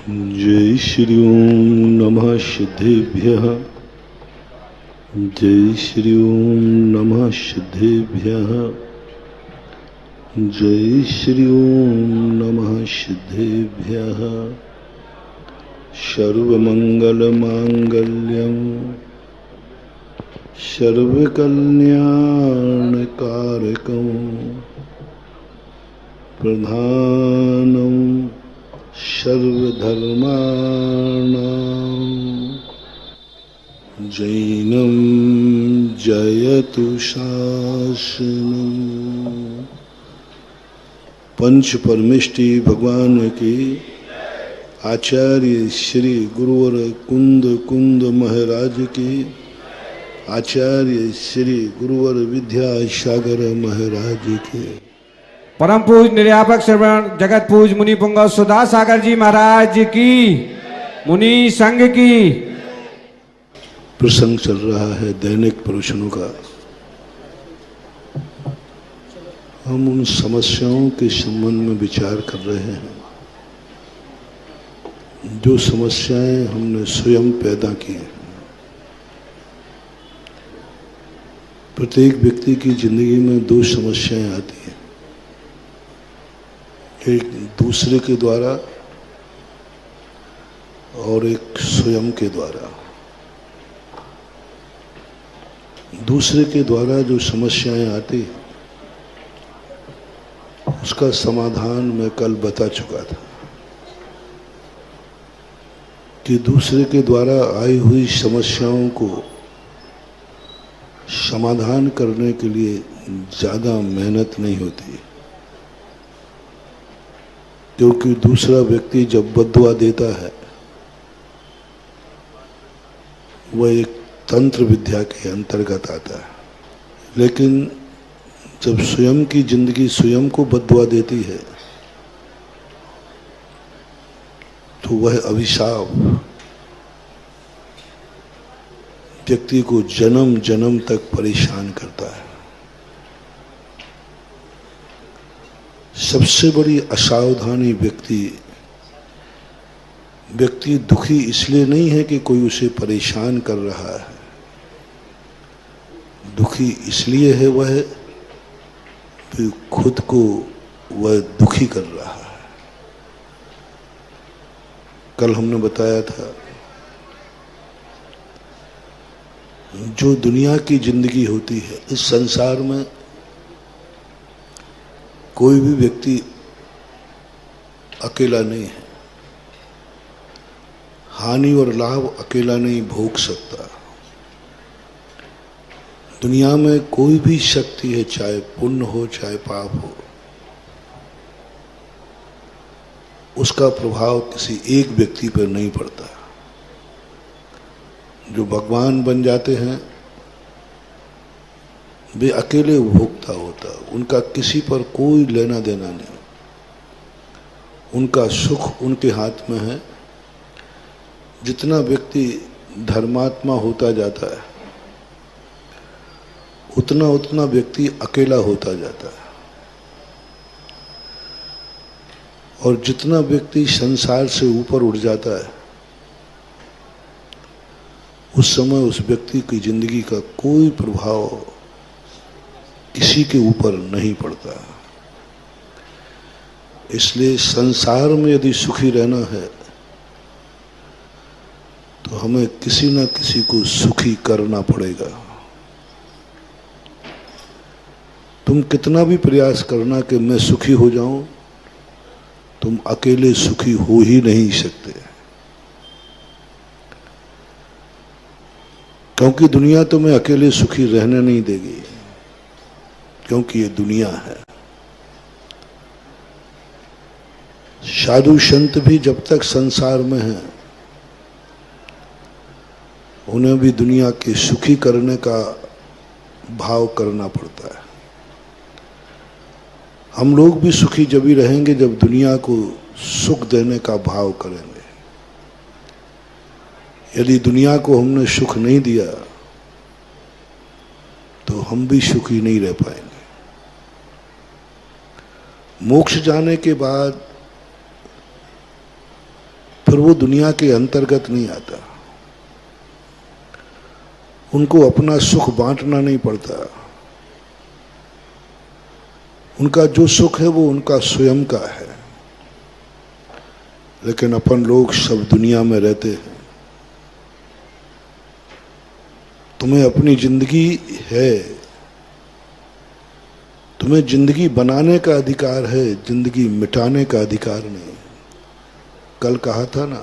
जय श्री ओम नमः सिद्धेभ्यः। जय श्री ओम नमः सिद्धेभ्यः। जय श्री ओम नमः सिद्धेभ्यः। सर्वमंगलमांगल्यं सर्वकल्याणकारकं प्रधानं सर्वधर्माणां जैनं जयतु शासनम्। पंच परमेष्टि भगवान की आचार्य श्री गुरुवर कुंद कुंद महाराज की आचार्य श्री गुरुवर विद्यासागर महाराज की परम पूज निर्यापक श्रवण जगत पूज मुनि पुंगव सुधा सागर जी महाराज की मुनि संघ की। प्रसंग चल रहा है दैनिक प्रवचनों का। हम उन समस्याओं के संबंध में विचार कर रहे हैं जो समस्याएं हमने स्वयं पैदा की हैं। प्रत्येक व्यक्ति की जिंदगी में दो समस्याएं आती हैं, एक दूसरे के द्वारा और एक स्वयं के द्वारा। दूसरे के द्वारा जो समस्याएं आती हैं उसका समाधान मैं कल बता चुका था कि दूसरे के द्वारा आई हुई समस्याओं को समाधान करने के लिए ज़्यादा मेहनत नहीं होती, क्योंकि दूसरा व्यक्ति जब बद्दुआ देता है वह एक तंत्र विद्या के अंतर्गत आता है, लेकिन जब स्वयं की जिंदगी स्वयं को बद्दुआ देती है तो वह अभिशाप व्यक्ति को जन्म जन्म तक परेशान करता है। सबसे बड़ी असावधानी व्यक्ति दुखी इसलिए नहीं है कि कोई उसे परेशान कर रहा है, दुखी इसलिए है वह कि खुद को वह दुखी कर रहा है। कल हमने बताया था जो दुनिया की जिंदगी होती है, इस संसार में कोई भी व्यक्ति अकेला नहीं है, हानि और लाभ अकेला नहीं भोग सकता। दुनिया में कोई भी शक्ति है, चाहे पुण्य हो चाहे पाप हो, उसका प्रभाव किसी एक व्यक्ति पर नहीं पड़ता। जो भगवान बन जाते हैं वे अकेले उपभोक्ता होता, उनका किसी पर कोई लेना देना नहीं, उनका सुख उनके हाथ में है। जितना व्यक्ति धर्मात्मा होता जाता है उतना उतना व्यक्ति अकेला होता जाता है, और जितना व्यक्ति संसार से ऊपर उठ जाता है उस समय उस व्यक्ति की जिंदगी का कोई प्रभाव किसी के ऊपर नहीं पड़ता। इसलिए संसार में यदि सुखी रहना है तो हमें किसी न किसी को सुखी करना पड़ेगा। तुम कितना भी प्रयास करना कि मैं सुखी हो जाऊं, तुम अकेले सुखी हो ही नहीं सकते, क्योंकि दुनिया तुम्हें अकेले सुखी रहने नहीं देगी, क्योंकि ये दुनिया है। साधु संत भी जब तक संसार में हैं उन्हें भी दुनिया के सुखी करने का भाव करना पड़ता है। हम लोग भी सुखी जब ही रहेंगे जब दुनिया को सुख देने का भाव करेंगे। यदि दुनिया को हमने सुख नहीं दिया तो हम भी सुखी नहीं रह पाएंगे। मोक्ष जाने के बाद फिर वो दुनिया के अंतर्गत नहीं आता। उनको अपना सुख बांटना नहीं पड़ता। उनका जो सुख है वो उनका स्वयं का है। लेकिन अपन लोग सब दुनिया में रहते हैं। तुम्हें अपनी जिंदगी है, तुम्हें जिंदगी बनाने का अधिकार है, जिंदगी मिटाने का अधिकार नहीं। कल कहा था ना,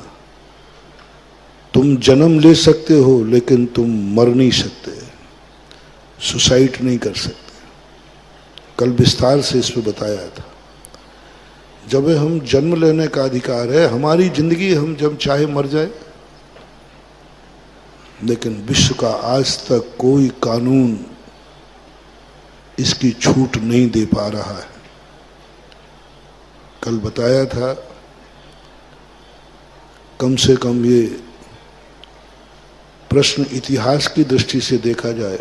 तुम जन्म ले सकते हो लेकिन तुम मर नहीं सकते, सुसाइड नहीं कर सकते। कल विस्तार से इस पे बताया था। जब हम जन्म लेने का अधिकार है, हमारी जिंदगी हम जब चाहे मर जाए, लेकिन विश्व का आज तक कोई कानून इसकी छूट नहीं दे पा रहा है। कल बताया था, कम से कम ये प्रश्न इतिहास की दृष्टि से देखा जाए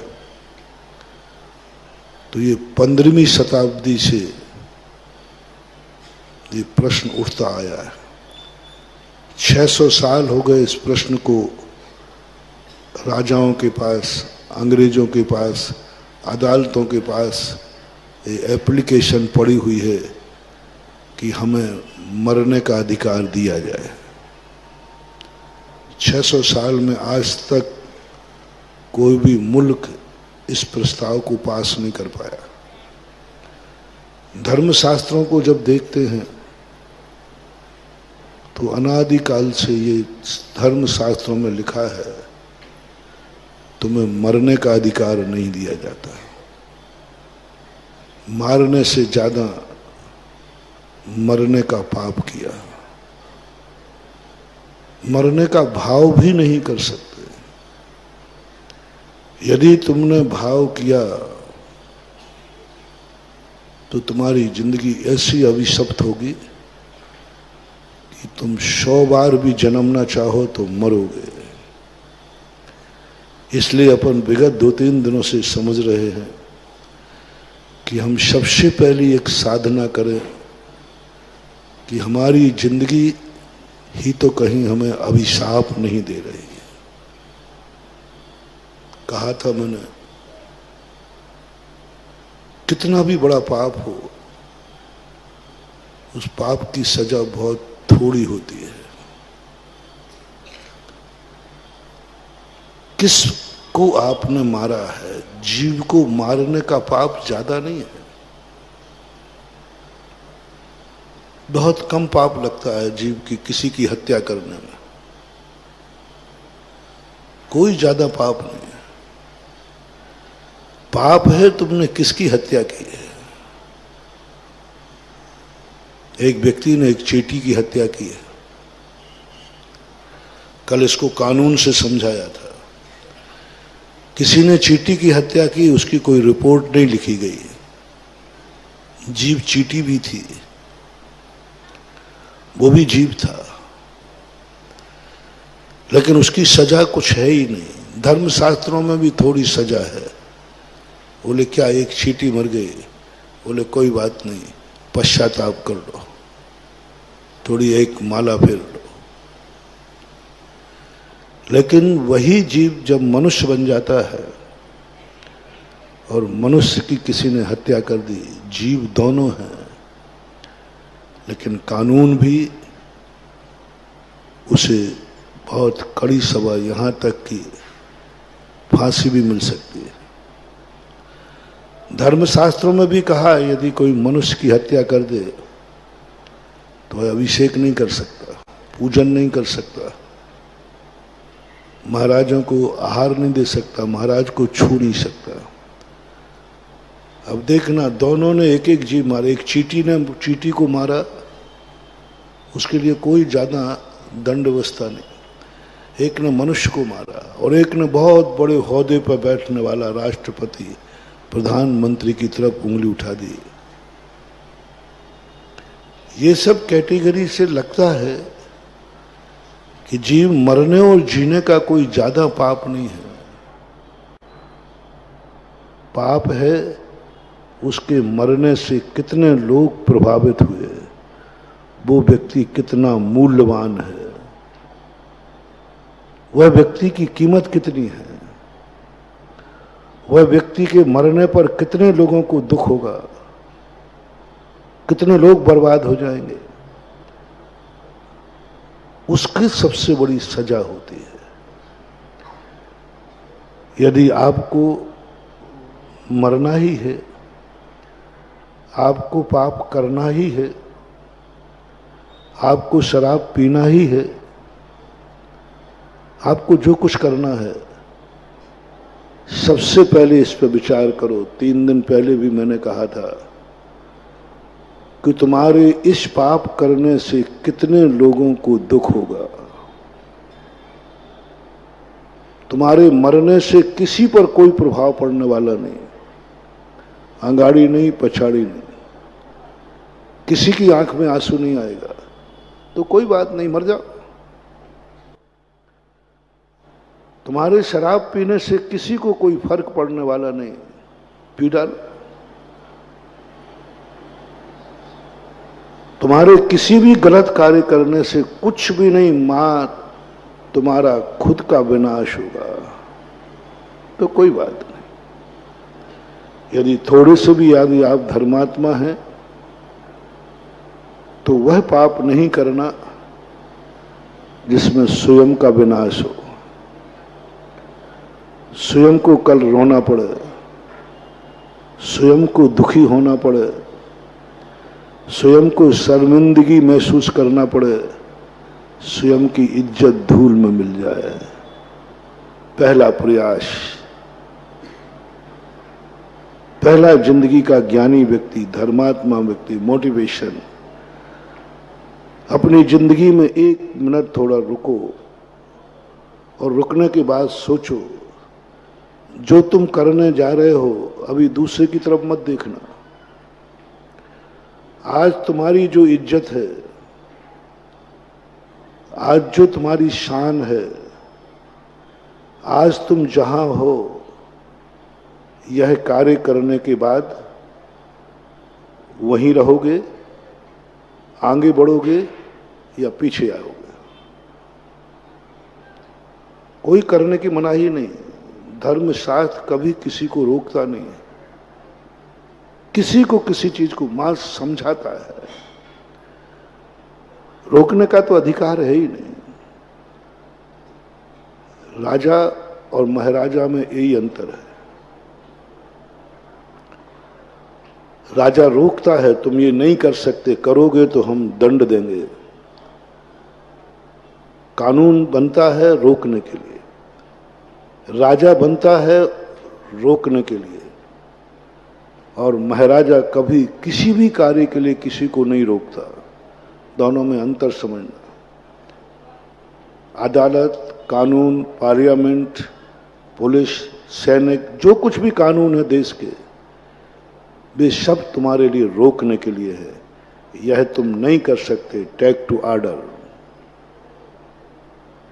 तो ये 15वीं शताब्दी से ये प्रश्न उठता आया है। 600 साल हो गए इस प्रश्न को राजाओं के पास, अंग्रेजों के पास, अदालतों के पास ये एप्लीकेशन पड़ी हुई है कि हमें मरने का अधिकार दिया जाए। 600 साल में आज तक कोई भी मुल्क इस प्रस्ताव को पास नहीं कर पाया। धर्मशास्त्रों को जब देखते हैं तो अनादिकाल से ये धर्मशास्त्रों में लिखा है, तुम्हें मरने का अधिकार नहीं दिया जाता। मारने से ज्यादा मरने का पाप किया। मरने का भाव भी नहीं कर सकते। यदि तुमने भाव किया तो तुम्हारी जिंदगी ऐसी अभिशप्त होगी कि तुम 100 बार भी जन्मना चाहो तो मरोगे। इसलिए अपन विगत 2-3 दिनों से समझ रहे हैं कि हम सबसे पहली एक साधना करें कि हमारी जिंदगी ही तो कहीं हमें अभिशाप नहीं दे रही है। कहा था मैंने, कितना भी बड़ा पाप हो, उस पाप की सजा बहुत थोड़ी होती है। किसको आपने मारा है, जीव को मारने का पाप ज्यादा नहीं है। बहुत कम पाप लगता है जीव की किसी की हत्या करने में, कोई ज्यादा पाप नहीं है। पाप है तुमने किसकी हत्या की है। एक व्यक्ति ने एक चींटी की हत्या की है। कल इसको कानून से समझाया था। किसी ने चींटी की हत्या की, उसकी कोई रिपोर्ट नहीं लिखी गई। जीव चींटी भी थी, वो भी जीव था, लेकिन उसकी सजा कुछ है ही नहीं। धर्मशास्त्रों में भी थोड़ी सजा है। बोले क्या, एक चींटी मर गई, बोले कोई बात नहीं, पश्चाताप कर लो, थोड़ी एक माला फेर लो। लेकिन वही जीव जब मनुष्य बन जाता है और मनुष्य की किसी ने हत्या कर दी, जीव दोनों हैं, लेकिन कानून भी उसे बहुत कड़ी सजा, यहां तक कि फांसी भी मिल सकती है। धर्मशास्त्रों में भी कहा, यदि कोई मनुष्य की हत्या कर दे तो अभिषेक नहीं कर सकता, पूजन नहीं कर सकता, महाराजों को आहार नहीं दे सकता, महाराज को छू नहीं सकता। अब देखना, दोनों ने एक एक जीव मारे। एक चींटी ने चींटी को मारा, उसके लिए कोई ज्यादा दंड व्यवस्था नहीं। एक ने मनुष्य को मारा और एक ने बहुत बड़े ओहदे पर बैठने वाला राष्ट्रपति, प्रधानमंत्री की तरफ उंगली उठा दी। ये सब कैटेगरी से लगता है कि जीव मरने और जीने का कोई ज्यादा पाप नहीं है। पाप है उसके मरने से कितने लोग प्रभावित हुए, वो व्यक्ति कितना मूल्यवान है, वह व्यक्ति की कीमत कितनी है, वह व्यक्ति के मरने पर कितने लोगों को दुख होगा, कितने लोग बर्बाद हो जाएंगे, उसकी सबसे बड़ी सजा होती है। यदि आपको मरना ही है, आपको पाप करना ही है, आपको शराब पीना ही है, आपको जो कुछ करना है, सबसे पहले इस पर विचार करो। 3 दिन पहले भी मैंने कहा था कि तुम्हारे इस पाप करने से कितने लोगों को दुख होगा। तुम्हारे मरने से किसी पर कोई प्रभाव पड़ने वाला नहीं, आंगाड़ी नहीं, पछाड़ी नहीं, किसी की आंख में आंसू नहीं आएगा, तो कोई बात नहीं, मर जाओ। तुम्हारे शराब पीने से किसी को कोई फर्क पड़ने वाला नहीं, पी डालो। तुम्हारे किसी भी गलत कार्य करने से कुछ भी नहीं, मां तुम्हारा खुद का विनाश होगा, तो कोई बात नहीं। यदि थोड़े से भी यदि आप धर्मात्मा हैं तो वह पाप नहीं करना जिसमें स्वयं का विनाश हो, स्वयं को कल रोना पड़े, स्वयं को दुखी होना पड़े, स्वयं को शर्मिंदगी महसूस करना पड़े, स्वयं की इज्जत धूल में मिल जाए। पहला प्रयास, पहला जिंदगी का ज्ञानी व्यक्ति, धर्मात्मा व्यक्ति, मोटिवेशन, अपनी जिंदगी में 1 मिनट थोड़ा रुको और रुकने के बाद सोचो, जो तुम करने जा रहे हो अभी दूसरे की तरफ मत देखना। आज तुम्हारी जो इज्जत है, आज जो तुम्हारी शान है, आज तुम जहां हो, यह कार्य करने के बाद वहीं रहोगे, आगे बढ़ोगे या पीछे आओगे। कोई करने की मनाही नहीं, धर्मशास्त्र कभी किसी को रोकता नहीं है, किसी को किसी चीज को मां समझाता है, रोकने का तो अधिकार है ही नहीं। राजा और महाराजा में यही अंतर है। राजा रोकता है, तुम ये नहीं कर सकते, करोगे तो हम दंड देंगे। कानून बनता है रोकने के लिए, राजा बनता है रोकने के लिए, और महाराजा कभी किसी भी कार्य के लिए किसी को नहीं रोकता। दोनों में अंतर समझना। अदालत, कानून, पार्लियामेंट, पुलिस, सैनिक, जो कुछ भी कानून है देश के, वे सब तुम्हारे लिए रोकने के लिए है। यह तुम नहीं कर सकते, टेक टू ऑर्डर।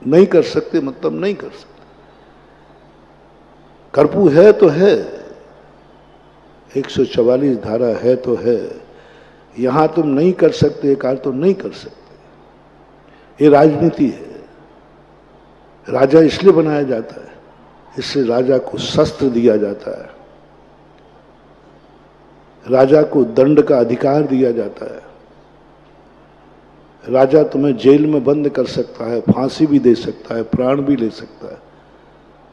नहीं कर सकते मतलब नहीं कर सकते। कर्फ्यू है तो है, 144 धारा है तो है, यहां तुम नहीं कर सकते, कार्य तो नहीं कर सकते। ये राजनीति है। राजा इसलिए बनाया जाता है, इससे राजा को शस्त्र दिया जाता है, राजा को दंड का अधिकार दिया जाता है। राजा तुम्हें जेल में बंद कर सकता है, फांसी भी दे सकता है, प्राण भी ले सकता है,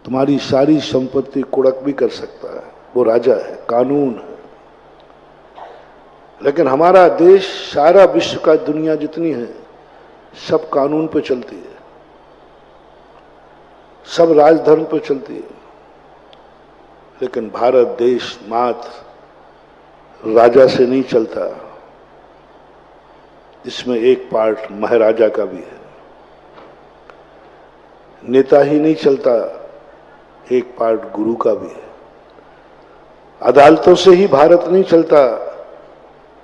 तुम्हारी सारी संपत्ति कुड़क भी कर सकता है। वो राजा है, कानून है। लेकिन हमारा देश, सारा विश्व का दुनिया जितनी है, सब कानून पे चलती है, सब राजधर्म पे चलती है। लेकिन भारत देश मात्र राजा से नहीं चलता, इसमें एक पार्ट महाराजा का भी है। नेता ही नहीं चलता, एक पार्ट गुरु का भी है। अदालतों से ही भारत नहीं चलता,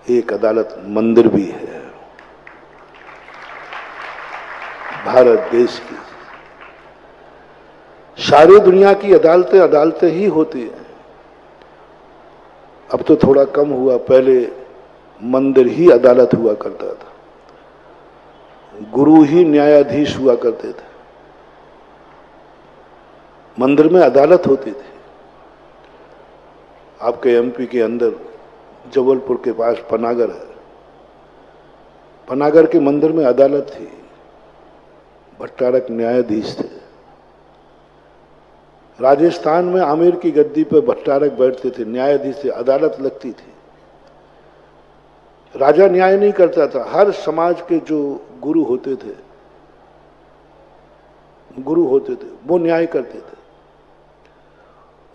एक अदालत मंदिर भी है। भारत देश की सारी दुनिया की अदालतें अदालतें ही होती हैं। अब तो थोड़ा कम हुआ, पहले मंदिर ही अदालत हुआ करता था, गुरु ही न्यायाधीश हुआ करते थे। मंदिर में अदालत होती थी। आपके एमपी के अंदर जबलपुर के पास पनागर है, पनागर के मंदिर में अदालत थी, भट्टारक न्यायाधीश थे। राजस्थान में आमेर की गद्दी पर भट्टारक बैठते थे, न्यायाधीश थे, अदालत लगती थी। राजा न्याय नहीं करता था, हर समाज के जो गुरु होते थे वो न्याय करते थे।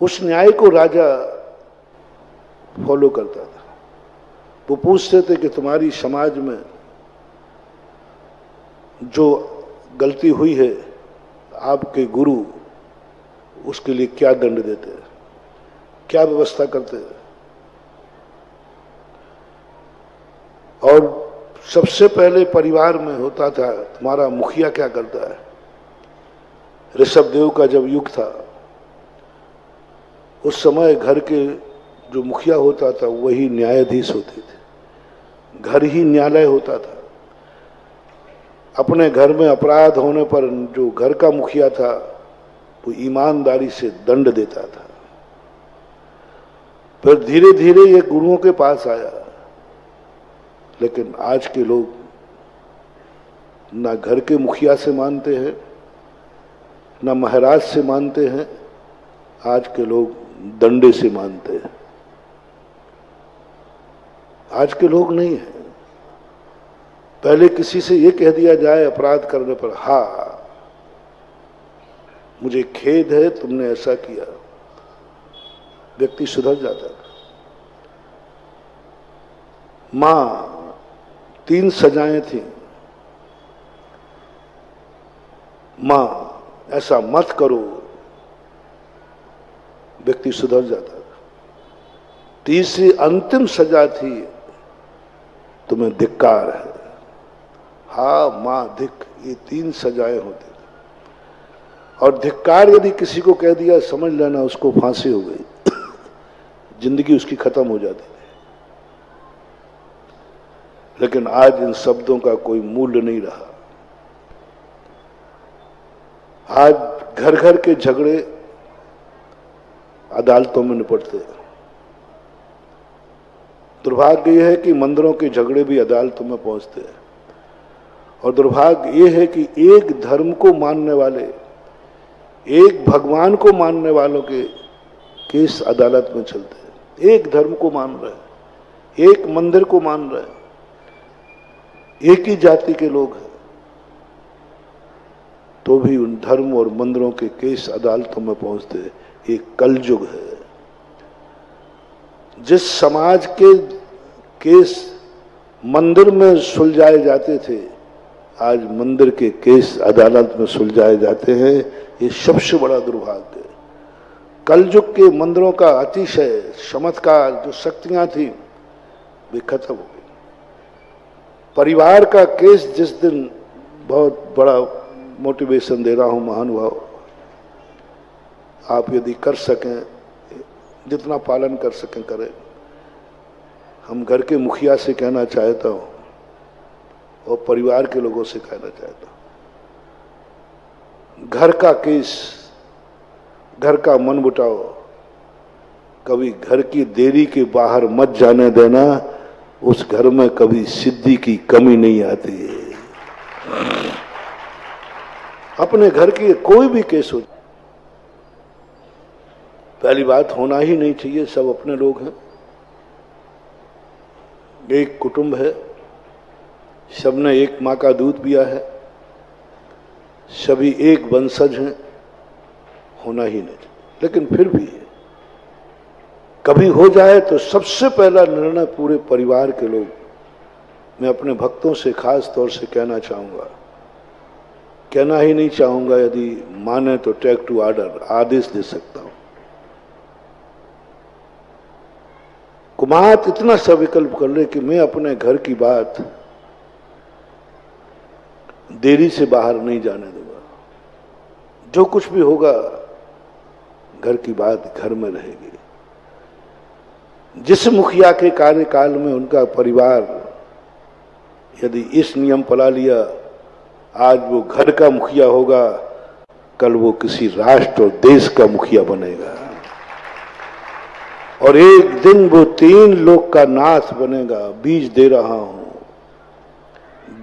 उस न्याय को राजा फॉलो करता था। वो पूछते थे कि तुम्हारी समाज में जो गलती हुई है, आपके गुरु उसके लिए क्या दंड देते हैं, क्या व्यवस्था करते हैं। और सबसे पहले परिवार में होता था तुम्हारा मुखिया क्या करता है। ऋषभदेव का जब युग था, उस समय घर के जो मुखिया होता था वही न्यायाधीश होते थे, घर ही न्यायालय होता था। अपने घर में अपराध होने पर जो घर का मुखिया था वो ईमानदारी से दंड देता था। फिर धीरे धीरे ये गुरुओं के पास आया, लेकिन आज के लोग ना घर के मुखिया से मानते हैं, ना महाराज से मानते हैं, आज के लोग दंडे से मानते हैं। आज के लोग नहीं है। पहले किसी से ये कह दिया जाए अपराध करने पर, हाँ मुझे खेद है तुमने ऐसा किया, व्यक्ति सुधर जाता था। मां 3 सजाएं थी, मां ऐसा मत करो, व्यक्ति सुधर जाता था। तीसरी अंतिम सजा थी, तुम्हें धिक्कार है, हा मां धिक, ये 3 सजाएं होती थी। और धिक्कार यदि किसी को कह दिया, समझ लेना उसको फांसी हो गई, जिंदगी उसकी खत्म हो जाती थी। लेकिन आज इन शब्दों का कोई मूल्य नहीं रहा। आज घर घर के झगड़े अदालतों में निपटते हैं। दुर्भाग्य यह है कि मंदिरों के झगड़े भी अदालतों में पहुंचते हैं। और दुर्भाग्य यह है कि एक धर्म को मानने वाले, एक भगवान को मानने वालों के केस अदालत में चलते हैं। एक धर्म को मान रहे, एक मंदिर को मान रहे, एक ही जाति के लोग हैं, तो भी उन धर्म और मंदिरों के केस अदालतों में पहुंचते हैं। एक कलयुग है। जिस समाज के केस मंदिर में सुलझाए जाते थे, आज मंदिर के केस अदालत में सुलझाए जाते हैं। ये सबसे बड़ा दुर्भाग्य है। कलयुग के मंदिरों का अतिशय चमत्कार, जो शक्तियां थी, वे खत्म हो गई। परिवार का केस जिस दिन, बहुत बड़ा मोटिवेशन दे रहा हूं महानुभाव, आप यदि कर सकें, जितना पालन कर सकें करें। हम घर के मुखिया से कहना चाहता हूं और परिवार के लोगों से कहना चाहता हूं, घर का केस, घर का मन मुटाव कभी घर की देरी के बाहर मत जाने देना। उस घर में कभी सिद्धि की कमी नहीं आती है। अपने घर की कोई भी केस हो, पहली बात होना ही नहीं चाहिए। सब अपने लोग हैं, एक कुटुंब है, सबने एक मां का दूध पिया है, सभी एक वंशज हैं, होना ही नहीं चाहिए। लेकिन फिर भी कभी हो जाए तो सबसे पहला निर्णय पूरे परिवार के लोग, मैं अपने भक्तों से खास तौर से कहना चाहूंगा, कहना ही नहीं चाहूंगा, यदि माने तो टेक टू ऑर्डर, आदेश दे सकता हूं। कुमात इतना सा विकल्प कर ले कि मैं अपने घर की बात देरी से बाहर नहीं जाने दूंगा। जो कुछ भी होगा, घर की बात घर में रहेगी। जिस मुखिया के कार्यकाल में उनका परिवार यदि इस नियम पला लिया, आज वो घर का मुखिया होगा कल वो किसी राष्ट्र और देश का मुखिया बनेगा और एक दिन वो 3 लोक का नाथ बनेगा। बीज दे रहा हूं,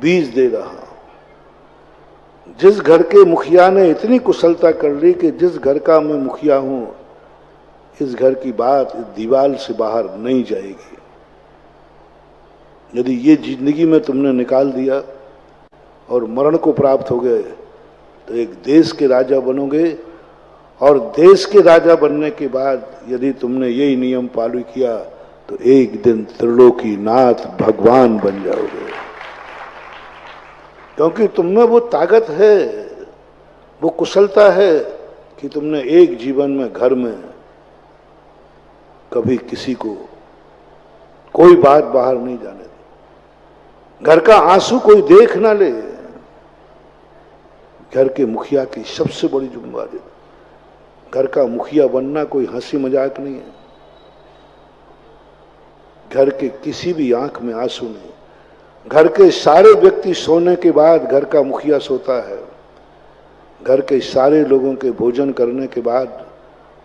बीज दे रहा हूं। जिस घर के मुखिया ने इतनी कुशलता कर ली कि जिस घर का मैं मुखिया हूं, इस घर की बात इस दीवार से बाहर नहीं जाएगी। यदि ये जिंदगी में तुमने निकाल दिया और मरण को प्राप्त हो गए तो एक देश के राजा बनोगे और देश के राजा बनने के बाद यदि तुमने यही नियम पालन किया तो एक दिन त्रिलोकी नाथ भगवान बन जाओगे। क्योंकि तुममें वो ताकत है, वो कुशलता है कि तुमने एक जीवन में घर में कभी किसी को कोई बात बाहर नहीं जाने दी। घर का आंसू कोई देख ना ले। घर के मुखिया की सबसे बड़ी जिम्मेदारी, घर का मुखिया बनना कोई हंसी मजाक नहीं है। घर के किसी भी आंख में आंसू नहीं। घर के सारे व्यक्ति सोने के बाद घर का मुखिया सोता है। घर के सारे लोगों के भोजन करने के बाद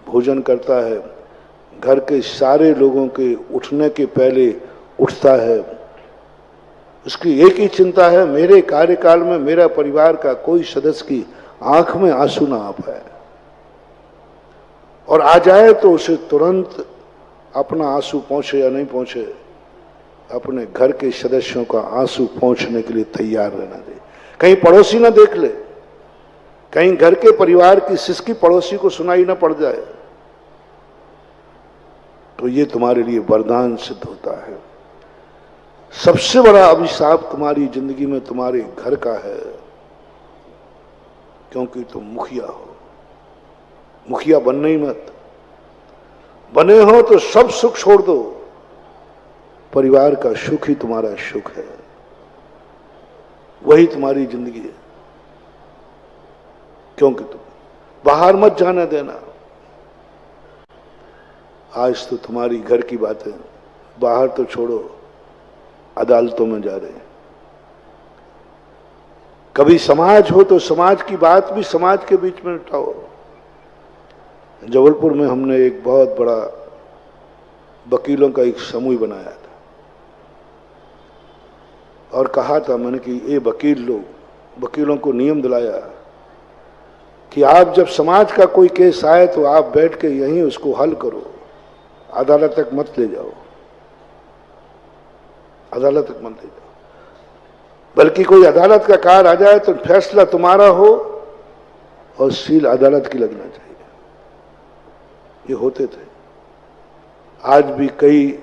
भोजन करता है। घर के सारे लोगों के उठने के पहले उठता है। उसकी एक ही चिंता है, मेरे कार्यकाल में मेरा परिवार का कोई सदस्य की आंख में आंसू ना आ पाए, और आ जाए तो उसे तुरंत अपना आंसू पहुंचे या नहीं पहुंचे, अपने घर के सदस्यों का आंसू पहुंचने के लिए तैयार रहना दे। कहीं पड़ोसी ना देख ले, कहीं घर के परिवार की सिसकी पड़ोसी को सुनाई ना पड़ जाए, तो ये तुम्हारे लिए वरदान सिद्ध होता है। सबसे बड़ा अभिशाप तुम्हारी जिंदगी में तुम्हारे घर का है, क्योंकि तुम मुखिया हो। मुखिया बनना ही मत, बने हो तो सब सुख छोड़ दो। परिवार का सुख ही तुम्हारा सुख है, वही तुम्हारी जिंदगी है। क्योंकि तुम बाहर मत जाने देना। आज तो तुम्हारी घर की बातें बाहर तो छोड़ो, अदालतों में जा रहे हैं। कभी समाज हो तो समाज की बात भी समाज के बीच में उठाओ। जबलपुर में हमने एक बहुत बड़ा वकीलों का एक समूह बनाया था और कहा था मैंने कि ये वकीलों को नियम दिलाया कि आप जब समाज का कोई केस आए तो आप बैठ के यहीं उसको हल करो, अदालत तक मत ले जाओ, अदालत तक मत ले जाओ। बल्कि कोई अदालत का कार्य आ जाए तो फैसला तुम्हारा हो और सील अदालत की लगना चाहिए। ये होते थे। आज भी कई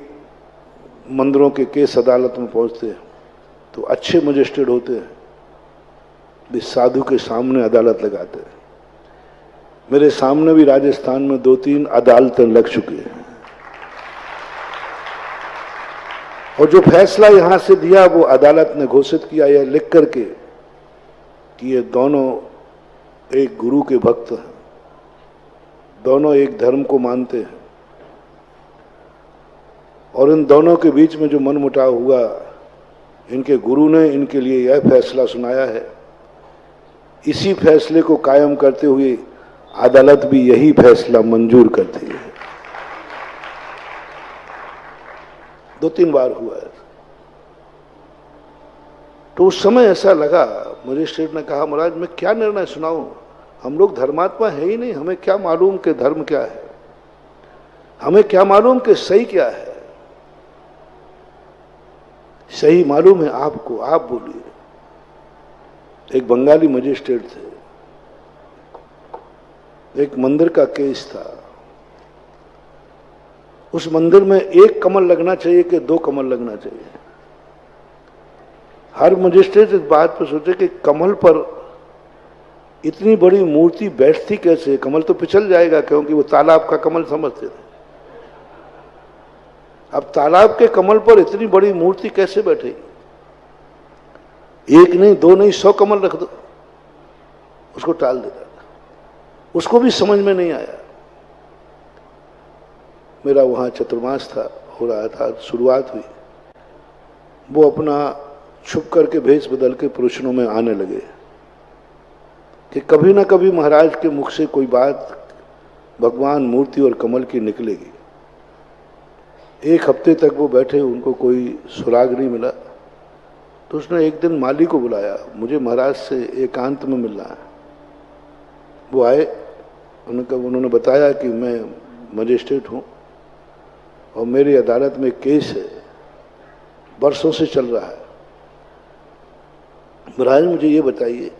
मंदिरों के केस अदालत में पहुंचते हैं तो अच्छे मजिस्ट्रेट होते हैं, भी साधु के सामने अदालत लगाते हैं। मेरे सामने भी राजस्थान में 2-3 अदालतें लग चुकी हैं, और जो फैसला यहां से दिया वो अदालत ने घोषित किया यह लिख करके कि ये दोनों एक गुरु के भक्त हैं, दोनों एक धर्म को मानते हैं, और इन दोनों के बीच में जो मनमुटाव हुआ, इनके गुरु ने इनके लिए यह फैसला सुनाया है। इसी फैसले को कायम करते हुए अदालत भी यही फैसला मंजूर करती है। 2-3 बार हुआ है। तो उस समय ऐसा लगा, मजिस्ट्रेट ने कहा महाराज मैं क्या निर्णय सुनाऊं, हम लोग धर्मात्मा है ही नहीं, हमें क्या मालूम कि धर्म क्या है, हमें क्या मालूम कि सही क्या है। सही मालूम है आपको, आप बोलिए। एक बंगाली मजिस्ट्रेट थे, एक मंदिर का केस था। उस मंदिर में 1 कमल लगना चाहिए कि 2 कमल लगना चाहिए। हर मजिस्ट्रेट इस बात पर सोचे कि कमल पर इतनी बड़ी मूर्ति बैठती कैसे, कमल तो पिछल जाएगा, क्योंकि वो तालाब का कमल समझते थे। अब तालाब के कमल पर इतनी बड़ी मूर्ति कैसे बैठेगी? 1 नहीं 2 नहीं 100 कमल रख दो, उसको टाल देता था। उसको भी समझ में नहीं आया। मेरा वहां चतुर्मास था, हो रहा था, शुरुआत हुई। वो अपना छुप करके भेष बदल के प्रश्नों में आने लगे कि कभी ना कभी महाराज के मुख से कोई बात भगवान मूर्ति और कमल की निकलेगी। एक हफ्ते तक वो बैठे, उनको कोई सुराग नहीं मिला। तो उसने एक दिन माली को बुलाया, मुझे महाराज से एकांत में मिलना है। वो आए, उन्होंने बताया कि मैं मजिस्ट्रेट हूँ और मेरी अदालत में केस है, बरसों से चल रहा है। महाराज मुझे ये बताइए,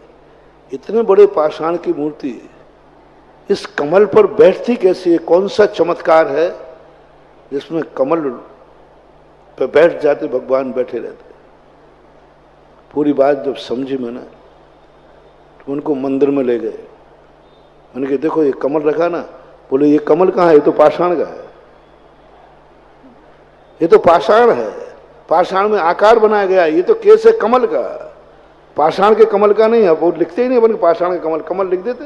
इतने बड़े पाषाण की मूर्ति इस कमल पर बैठती कैसी है? कौन सा चमत्कार है जिसमें कमल पे बैठ जाते भगवान बैठे रहते? पूरी बात जब समझी मैंने तो उनको मंदिर में ले गए। मैंने कहा देखो ये कमल रखा ना, बोले ये कमल कहाँ है, ये तो पाषाण का है। ये तो पाषाण है, पाषाण में आकार बनाया गया, ये तो केस है कमल का, पाषाण के कमल का नहीं है। वो लिखते ही नहीं बल्कि पाषाण के कमल, कमल लिख देते।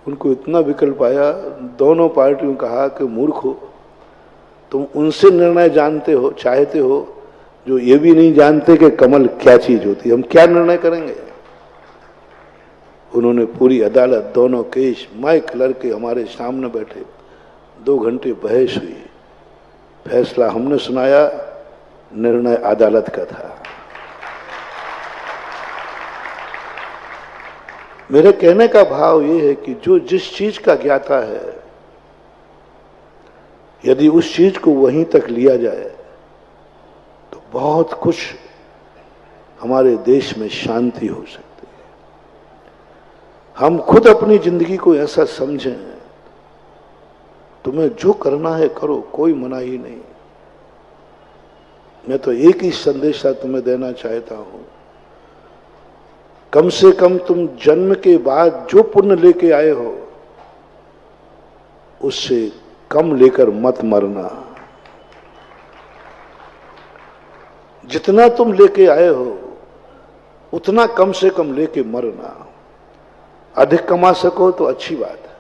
उनको इतना विकल्प आया, दोनों पार्टियों कहा कि मूर्ख हो तुम, उनसे निर्णय जानते हो, चाहते हो जो ये भी नहीं जानते कि कमल क्या चीज होती है, हम क्या निर्णय करेंगे। उन्होंने पूरी अदालत, दोनों केस माइक लड़के हमारे सामने बैठे, 2 घंटे बहस हुई, फैसला हमने सुनाया, निर्णय अदालत का था। मेरे कहने का भाव ये है कि जो जिस चीज का ज्ञाता है, यदि उस चीज को वहीं तक लिया जाए तो बहुत कुछ हमारे देश में शांति हो सकती है। हम खुद अपनी जिंदगी को ऐसा समझें, तुम्हें जो करना है करो, कोई मनाही नहीं। मैं तो एक ही संदेशा तुम्हें देना चाहता हूं, कम से कम तुम जन्म के बाद जो पुण्य लेके आए हो उससे कम लेकर मत मरना। जितना तुम लेके आए हो उतना कम से कम लेके मरना। अधिक कमा सको तो अच्छी बात है।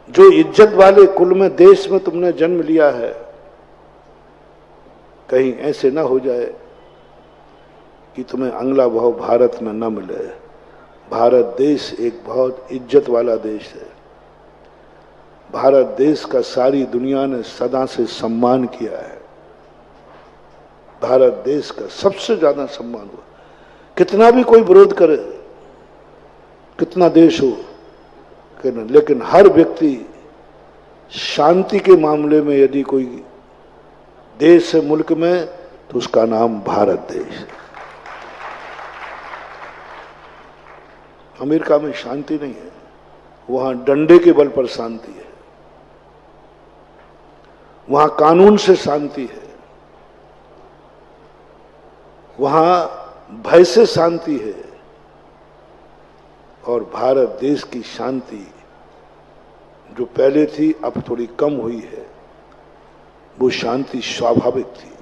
जो इज्जत वाले कुल में, देश में तुमने जन्म लिया है, कहीं ऐसे ना हो जाए कि तुम्हें अगला भाव भारत में न मिले। भारत देश एक बहुत इज्जत वाला देश है। भारत देश का सारी दुनिया ने सदा से सम्मान किया है। भारत देश का सबसे ज्यादा सम्मान हुआ। कितना भी कोई विरोध करे, कितना देश हो, लेकिन हर व्यक्ति शांति के मामले में यदि कोई देश है मुल्क में, तो उसका नाम भारत देश है। अमेरिका में शांति नहीं है, वहां डंडे के बल पर शांति है, वहां कानून से शांति है, वहां भय से शांति है। और भारत देश की शांति जो पहले थी अब थोड़ी कम हुई है, वो शांति स्वाभाविक थी,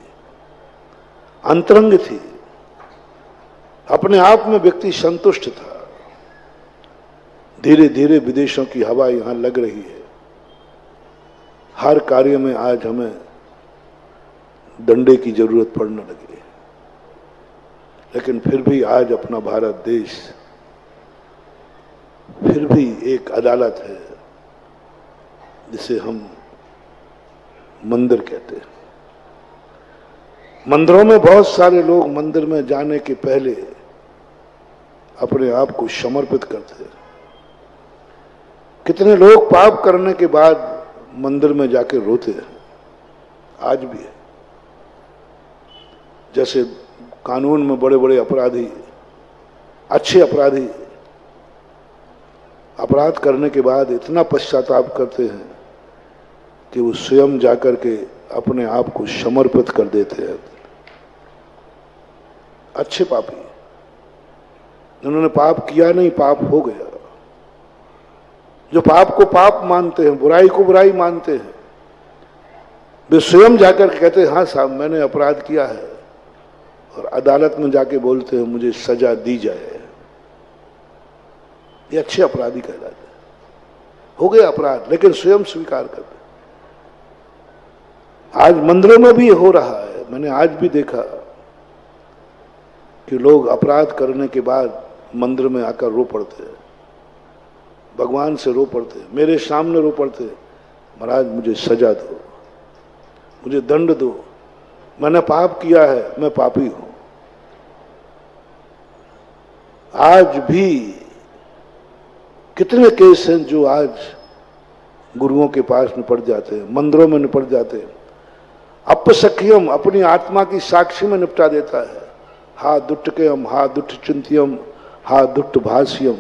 अंतरंग थी, अपने आप में व्यक्ति संतुष्ट था। धीरे धीरे विदेशों की हवा यहां लग रही है। हर कार्य में आज हमें डंडे की जरूरत पड़ने लगी है, लेकिन फिर भी आज अपना भारत देश फिर भी एक अदालत है जिसे हम मंदिर कहते हैं। मंदिरों में बहुत सारे लोग मंदिर में जाने के पहले अपने आप को समर्पित करते हैं। कितने लोग पाप करने के बाद मंदिर में जाके रोते हैं, आज भी है। जैसे कानून में बड़े बड़े अपराधी, अच्छे अपराधी अपराध करने के बाद इतना पश्चाताप करते हैं कि वो स्वयं जाकर के अपने आप को समर्पित कर देते हैं। अच्छे पापी, उन्होंने पाप किया नहीं, पाप हो गया। जो पाप को पाप मानते हैं, बुराई को बुराई मानते हैं, वे स्वयं जाकर के कहते हैं हाँ साहब मैंने अपराध किया है, और अदालत में जाके बोलते हैं मुझे सजा दी जाए। ये अच्छे अपराधी कहलाते हैं। हो गया अपराध, लेकिन स्वयं स्वीकार करते। आज मंदिरों में भी हो रहा है, मैंने आज भी देखा कि लोग अपराध करने के बाद मंदिर में आकर रो पड़ते हैं, भगवान से रो पड़ते, मेरे सामने रो पड़ते, महाराज मुझे सजा दो, मुझे दंड दो, मैंने पाप किया है, मैं पापी हूं। आज भी कितने केस हैं जो आज गुरुओं के पास निपट जाते हैं, मंदिरों में निपट जाते हैं। अपसख्यम अपनी आत्मा की साक्षी में निपटा देता है। हा दुट्टकेयम, हा दुट्ट चिंतियम, हा दुट्ट भाष्यम।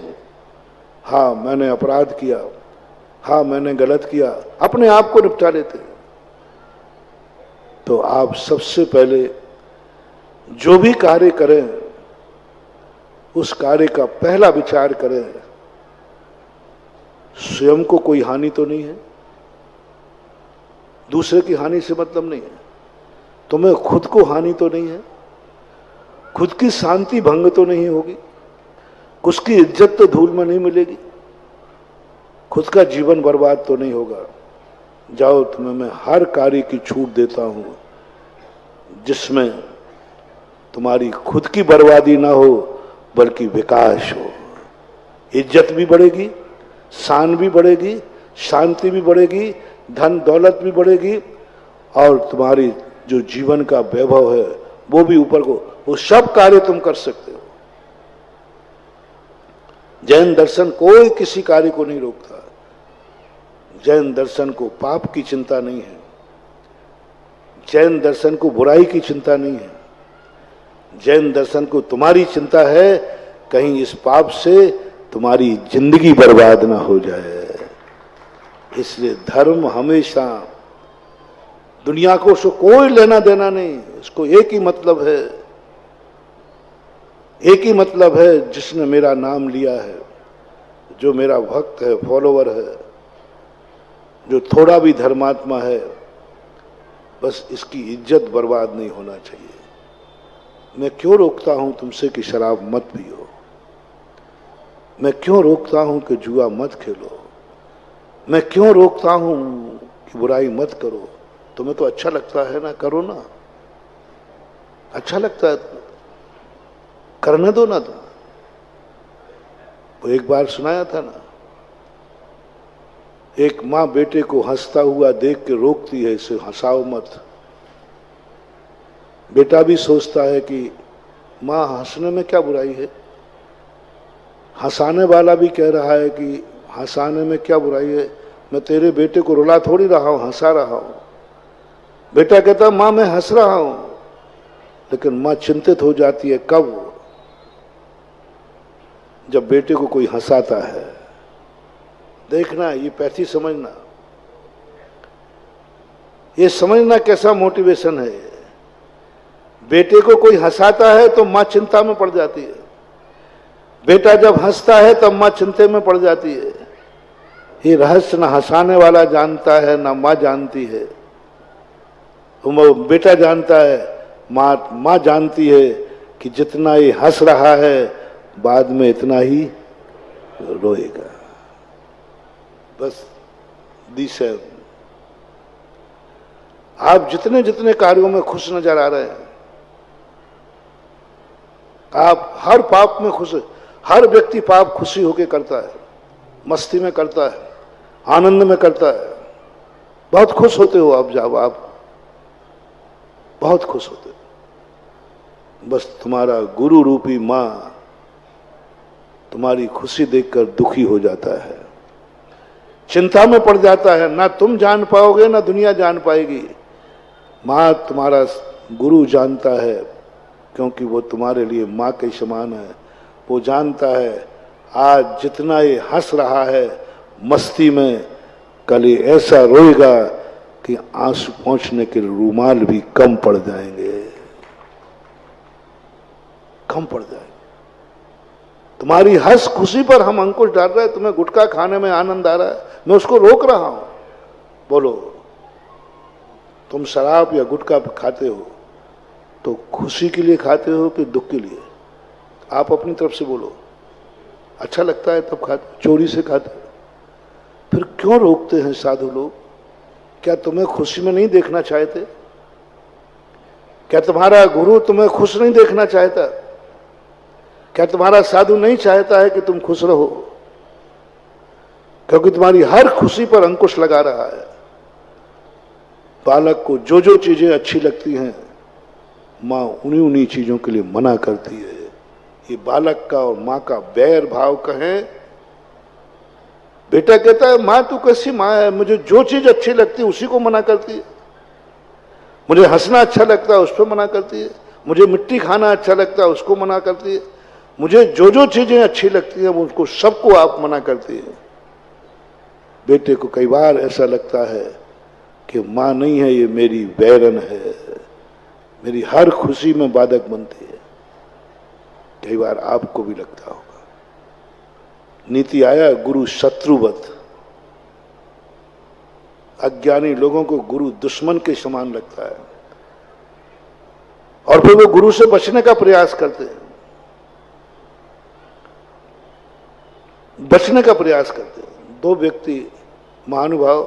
हा मैंने अपराध किया, हा मैंने गलत किया, अपने आप को निपटा लेते हैं। तो आप सबसे पहले जो भी कार्य करें उस कार्य का पहला विचार करें, स्वयं को कोई हानि तो नहीं है, दूसरे की हानि से मतलब नहीं है, तुम्हें खुद को हानि तो नहीं है, खुद की शांति भंग तो नहीं होगी, उसकी इज्जत तो धूल में नहीं मिलेगी, खुद का जीवन बर्बाद तो नहीं होगा। जाओ तुम्हें मैं हर कार्य की छूट देता हूं जिसमें तुम्हारी खुद की बर्बादी ना हो बल्कि विकास हो, इज्जत भी बढ़ेगी, शान भी बढ़ेगी, शांति भी बढ़ेगी, धन दौलत भी बढ़ेगी और तुम्हारी जो जीवन का वैभव है वो भी ऊपर को, वो सब कार्य तुम कर सकते हो। जैन दर्शन कोई किसी कार्य को नहीं रोकता। जैन दर्शन को पाप की चिंता नहीं है, जैन दर्शन को बुराई की चिंता नहीं है, जैन दर्शन को तुम्हारी चिंता है कहीं इस पाप से तुम्हारी जिंदगी बर्बाद ना हो जाए। इसलिए धर्म हमेशा, दुनिया को उसको कोई लेना देना नहीं, उसको एक ही मतलब है, एक ही मतलब है, जिसने मेरा नाम लिया है, जो मेरा भक्त है, फॉलोवर है, जो थोड़ा भी धर्मात्मा है, बस इसकी इज्जत बर्बाद नहीं होना चाहिए। मैं क्यों रोकता हूं तुमसे कि शराब मत पियो, मैं क्यों रोकता हूं कि जुआ मत खेलो, मैं क्यों रोकता हूं कि बुराई मत करो। तुम्हें तो अच्छा लगता है ना, करो ना, अच्छा लगता है तो करने दो ना। तुम वो एक बार सुनाया था ना, एक मां बेटे को हंसता हुआ देख के रोकती है, इसे हंसाओ मत। बेटा भी सोचता है कि मां हंसने में क्या बुराई है, हंसाने वाला भी कह रहा है कि हंसाने में क्या बुराई है, मैं तेरे बेटे को रुला थोड़ी रहा हूं, हंसा रहा हूं। बेटा कहता मां मैं हंस रहा हूं, लेकिन मां चिंतित हो जाती है कब, जब बेटे को कोई हंसाता है। देखना, ये पैथी समझना, ये समझना कैसा मोटिवेशन है। बेटे को कोई हंसाता है तो मां चिंता में पड़ जाती है, बेटा जब हंसता है तब मां चिंता में पड़ जाती है। ये रहस्य ना हंसाने वाला जानता है ना मां जानती है। बेटा जानता है, मां जानती है कि जितना ये हंस रहा है बाद में इतना ही रोएगा। बस दिशा, आप जितने जितने कार्यों में खुश नजर आ रहे हैं, आप हर पाप में खुश, हर व्यक्ति पाप खुशी होकर करता है, मस्ती में करता है, आनंद में करता है। बहुत खुश होते हो आप, जब आप बहुत खुश होते हो। बस तुम्हारा गुरु रूपी मां तुम्हारी खुशी देखकर दुखी हो जाता है, चिंता में पड़ जाता है, ना तुम जान पाओगे ना दुनिया जान पाएगी। मां तुम्हारा गुरु जानता है क्योंकि वो तुम्हारे लिए मां के समान है। वो जानता है आज जितना ये हंस रहा है मस्ती में, कल ये ऐसा रोएगा कि आंसू पहुंचने के रुमाल भी कम पड़ जाएंगे, कम पड़ जाएंगे। तुम्हारी हंस खुशी पर हम अंकुश डाल रहे हैं। तुम्हें गुटखा खाने में आनंद आ रहा है, मैं उसको रोक रहा हूं। बोलो, तुम शराब या गुटखा खाते हो तो खुशी के लिए खाते हो कि दुख के लिए? आप अपनी तरफ से बोलो। अच्छा लगता है तब खाते, चोरी से खाते, फिर क्यों रोकते हैं साधु लोग? क्या तुम्हें खुशी में नहीं देखना चाहते? क्या तुम्हारा गुरु तुम्हें खुश नहीं देखना चाहता? क्या तुम्हारा साधु नहीं चाहता है कि तुम खुश रहो? क्योंकि तुम्हारी हर खुशी पर अंकुश लगा रहा है। बालक को जो जो चीजें अच्छी लगती हैं, मां उन्हीं उन्हीं चीजों के लिए मना करती है। ये बालक का और मां का बैर भाव कहें। बेटा कहता है मां तू कैसी मां है, मुझे जो चीज अच्छी लगती है उसी को मना करती है। मुझे हंसना अच्छा लगता है उस पर मना करती है। मुझे मिट्टी खाना अच्छा लगता है उसको मना करती है। मुझे जो जो चीजें अच्छी लगती हैं वो उसको सबको आप मना करती है। बेटे को कई बार ऐसा लगता है कि मां नहीं है, ये मेरी बैरन है, मेरी हर खुशी में बाधक बनती है। कई बार आपको भी लगता होगा। नीति आया गुरु शत्रुवत। अज्ञानी लोगों को गुरु दुश्मन के समान लगता है और फिर वो गुरु से बचने का प्रयास करते हैं, बचने का प्रयास करते हैं। दो व्यक्ति महानुभाव,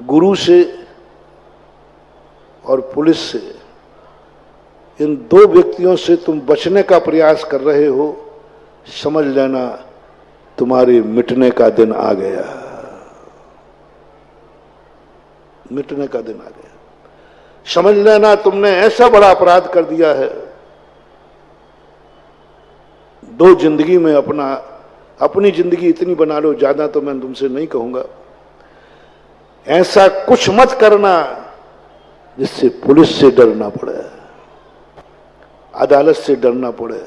गुरु से और पुलिस से, इन दो व्यक्तियों से तुम बचने का प्रयास कर रहे हो, समझ लेना तुम्हारे मिटने का दिन आ गया। मिटने का दिन आ गया। समझ लेना तुमने ऐसा बड़ा अपराध कर दिया है। दो जिंदगी में अपनी जिंदगी इतनी बना लो, ज्यादा तो मैं तुमसे नहीं कहूंगा। ऐसा कुछ मत करना जिससे पुलिस से डरना पड़े, अदालत से डरना पड़े,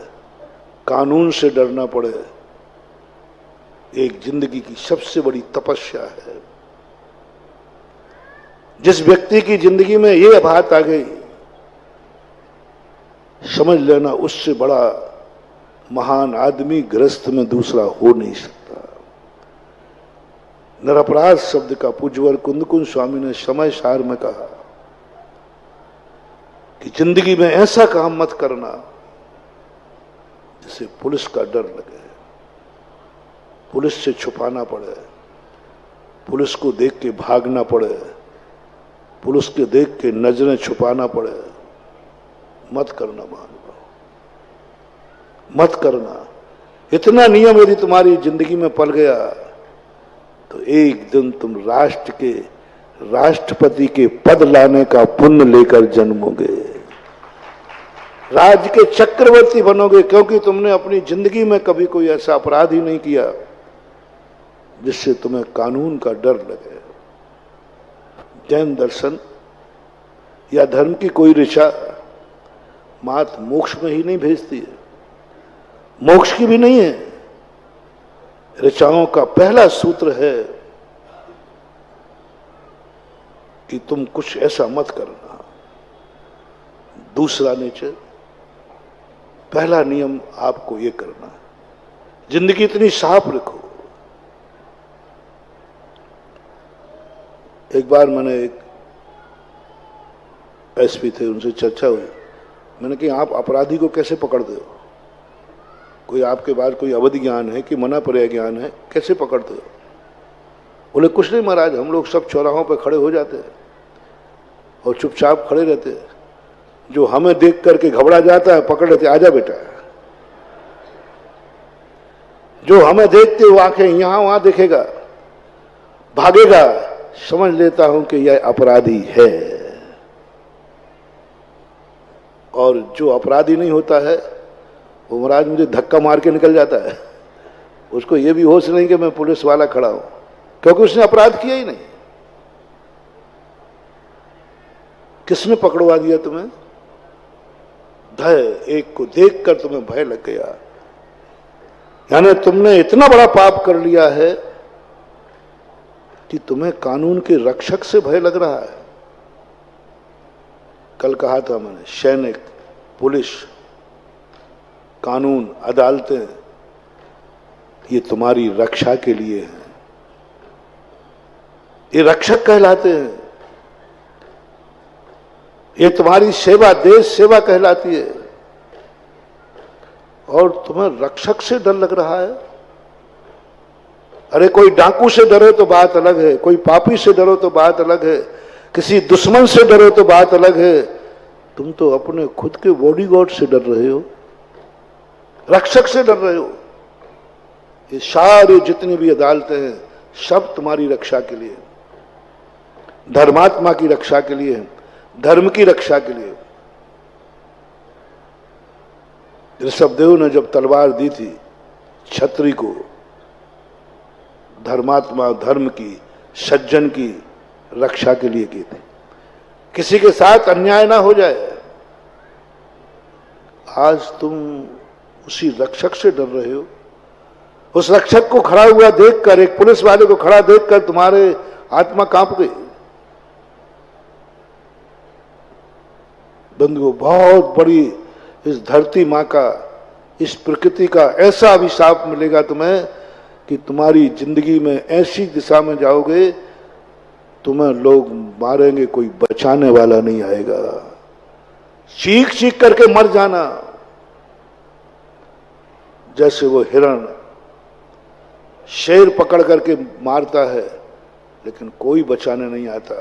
कानून से डरना पड़े। एक जिंदगी की सबसे बड़ी तपस्या है। जिस व्यक्ति की जिंदगी में ये बात आ गई, समझ लेना उससे बड़ा महान आदमी गृहस्थ में दूसरा हो नहीं सकता। निरपराध शब्द का पूज्यवर कुंदकुंज स्वामी ने समय सार में कहा कि जिंदगी में ऐसा काम मत करना जिसे पुलिस का डर लगे, पुलिस से छुपाना पड़े, पुलिस को देख के भागना पड़े, पुलिस के देख के नजरें छुपाना पड़े। मत करना महानुभाव, मत करना। इतना नियम यदि तुम्हारी जिंदगी में पल गया तो एक दिन तुम राष्ट्र के राष्ट्रपति के पद लाने का पुण्य लेकर जन्मोगे, राज्य के चक्रवर्ती बनोगे, क्योंकि तुमने अपनी जिंदगी में कभी कोई ऐसा अपराध ही नहीं किया जिससे तुम्हें कानून का डर लगे। जैन दर्शन या धर्म की कोई ऋचा मात्र मोक्ष में ही नहीं भेजती है, मोक्ष की भी नहीं है। ऋचाओं का पहला सूत्र है कि तुम कुछ ऐसा मत करना। दूसरा नेचर, पहला नियम आपको ये करना है, जिंदगी इतनी साफ रखो। एक बार मैंने एक एसपी थे, उनसे चर्चा हुई। मैंने कहा आप अपराधी को कैसे पकड़ते हो? कोई आपके पास कोई अवधि ज्ञान है कि मना पर्याय ज्ञान है, कैसे पकड़ते हो? बोले कुछ नहीं महाराज, हम लोग सब चौराहों पे खड़े हो जाते हैं और चुपचाप खड़े रहते हैं। जो हमें देख करके घबरा जाता है पकड़ लेते, आजा बेटा। जो हमें देखते हुए आंखें यहां वहां देखेगा, भागेगा, समझ लेता हूं कि यह अपराधी है। और जो अपराधी नहीं होता है वो महाराज मुझे धक्का मार के निकल जाता है। उसको ये भी होश नहीं कि मैं पुलिस वाला खड़ा हूं, क्योंकि उसने अपराध किया ही नहीं। किसने पकड़वा दिया तुम्हें? भय, एक को देखकर तुम्हें भय लग गया, यानी तुमने इतना बड़ा पाप कर लिया है कि तुम्हें कानून के रक्षक से भय लग रहा है। कल कहा था मैंने, सैनिक, पुलिस, कानून, अदालतें, ये तुम्हारी रक्षा के लिए हैं। ये रक्षक कहलाते हैं। ये तुम्हारी सेवा, देश सेवा कहलाती है। और तुम्हें रक्षक से डर लग रहा है? अरे कोई डाकू से डरो तो बात अलग है, कोई पापी से डरो तो बात अलग है, किसी दुश्मन से डरो तो बात अलग है। तुम तो अपने खुद के बॉडीगार्ड से डर रहे हो। रक्षक से डर रहे हो। ये सारे जितनी भी अदालतें हैं सब तुम्हारी रक्षा के लिए, धर्मात्मा की रक्षा के लिए, धर्म की रक्षा के लिए। ऋषभदेव ने जब तलवार दी थी छत्री को, धर्मात्मा, धर्म की, सज्जन की रक्षा के लिए की थी, किसी के साथ अन्याय ना हो जाए। आज तुम उसी रक्षक से डर रहे हो। उस रक्षक को खड़ा हुआ देखकर, एक पुलिस वाले को खड़ा देखकर तुम्हारे आत्मा कांप गई। बंधुओं, बहुत बड़ी इस धरती मां का, इस प्रकृति का ऐसा अभिशाप मिलेगा तुम्हें कि तुम्हारी जिंदगी में ऐसी दिशा में जाओगे, तुम्हें लोग मारेंगे, कोई बचाने वाला नहीं आएगा। चीख चीख करके मर जाना, जैसे वो हिरण शेर पकड़ करके मारता है लेकिन कोई बचाने नहीं आता।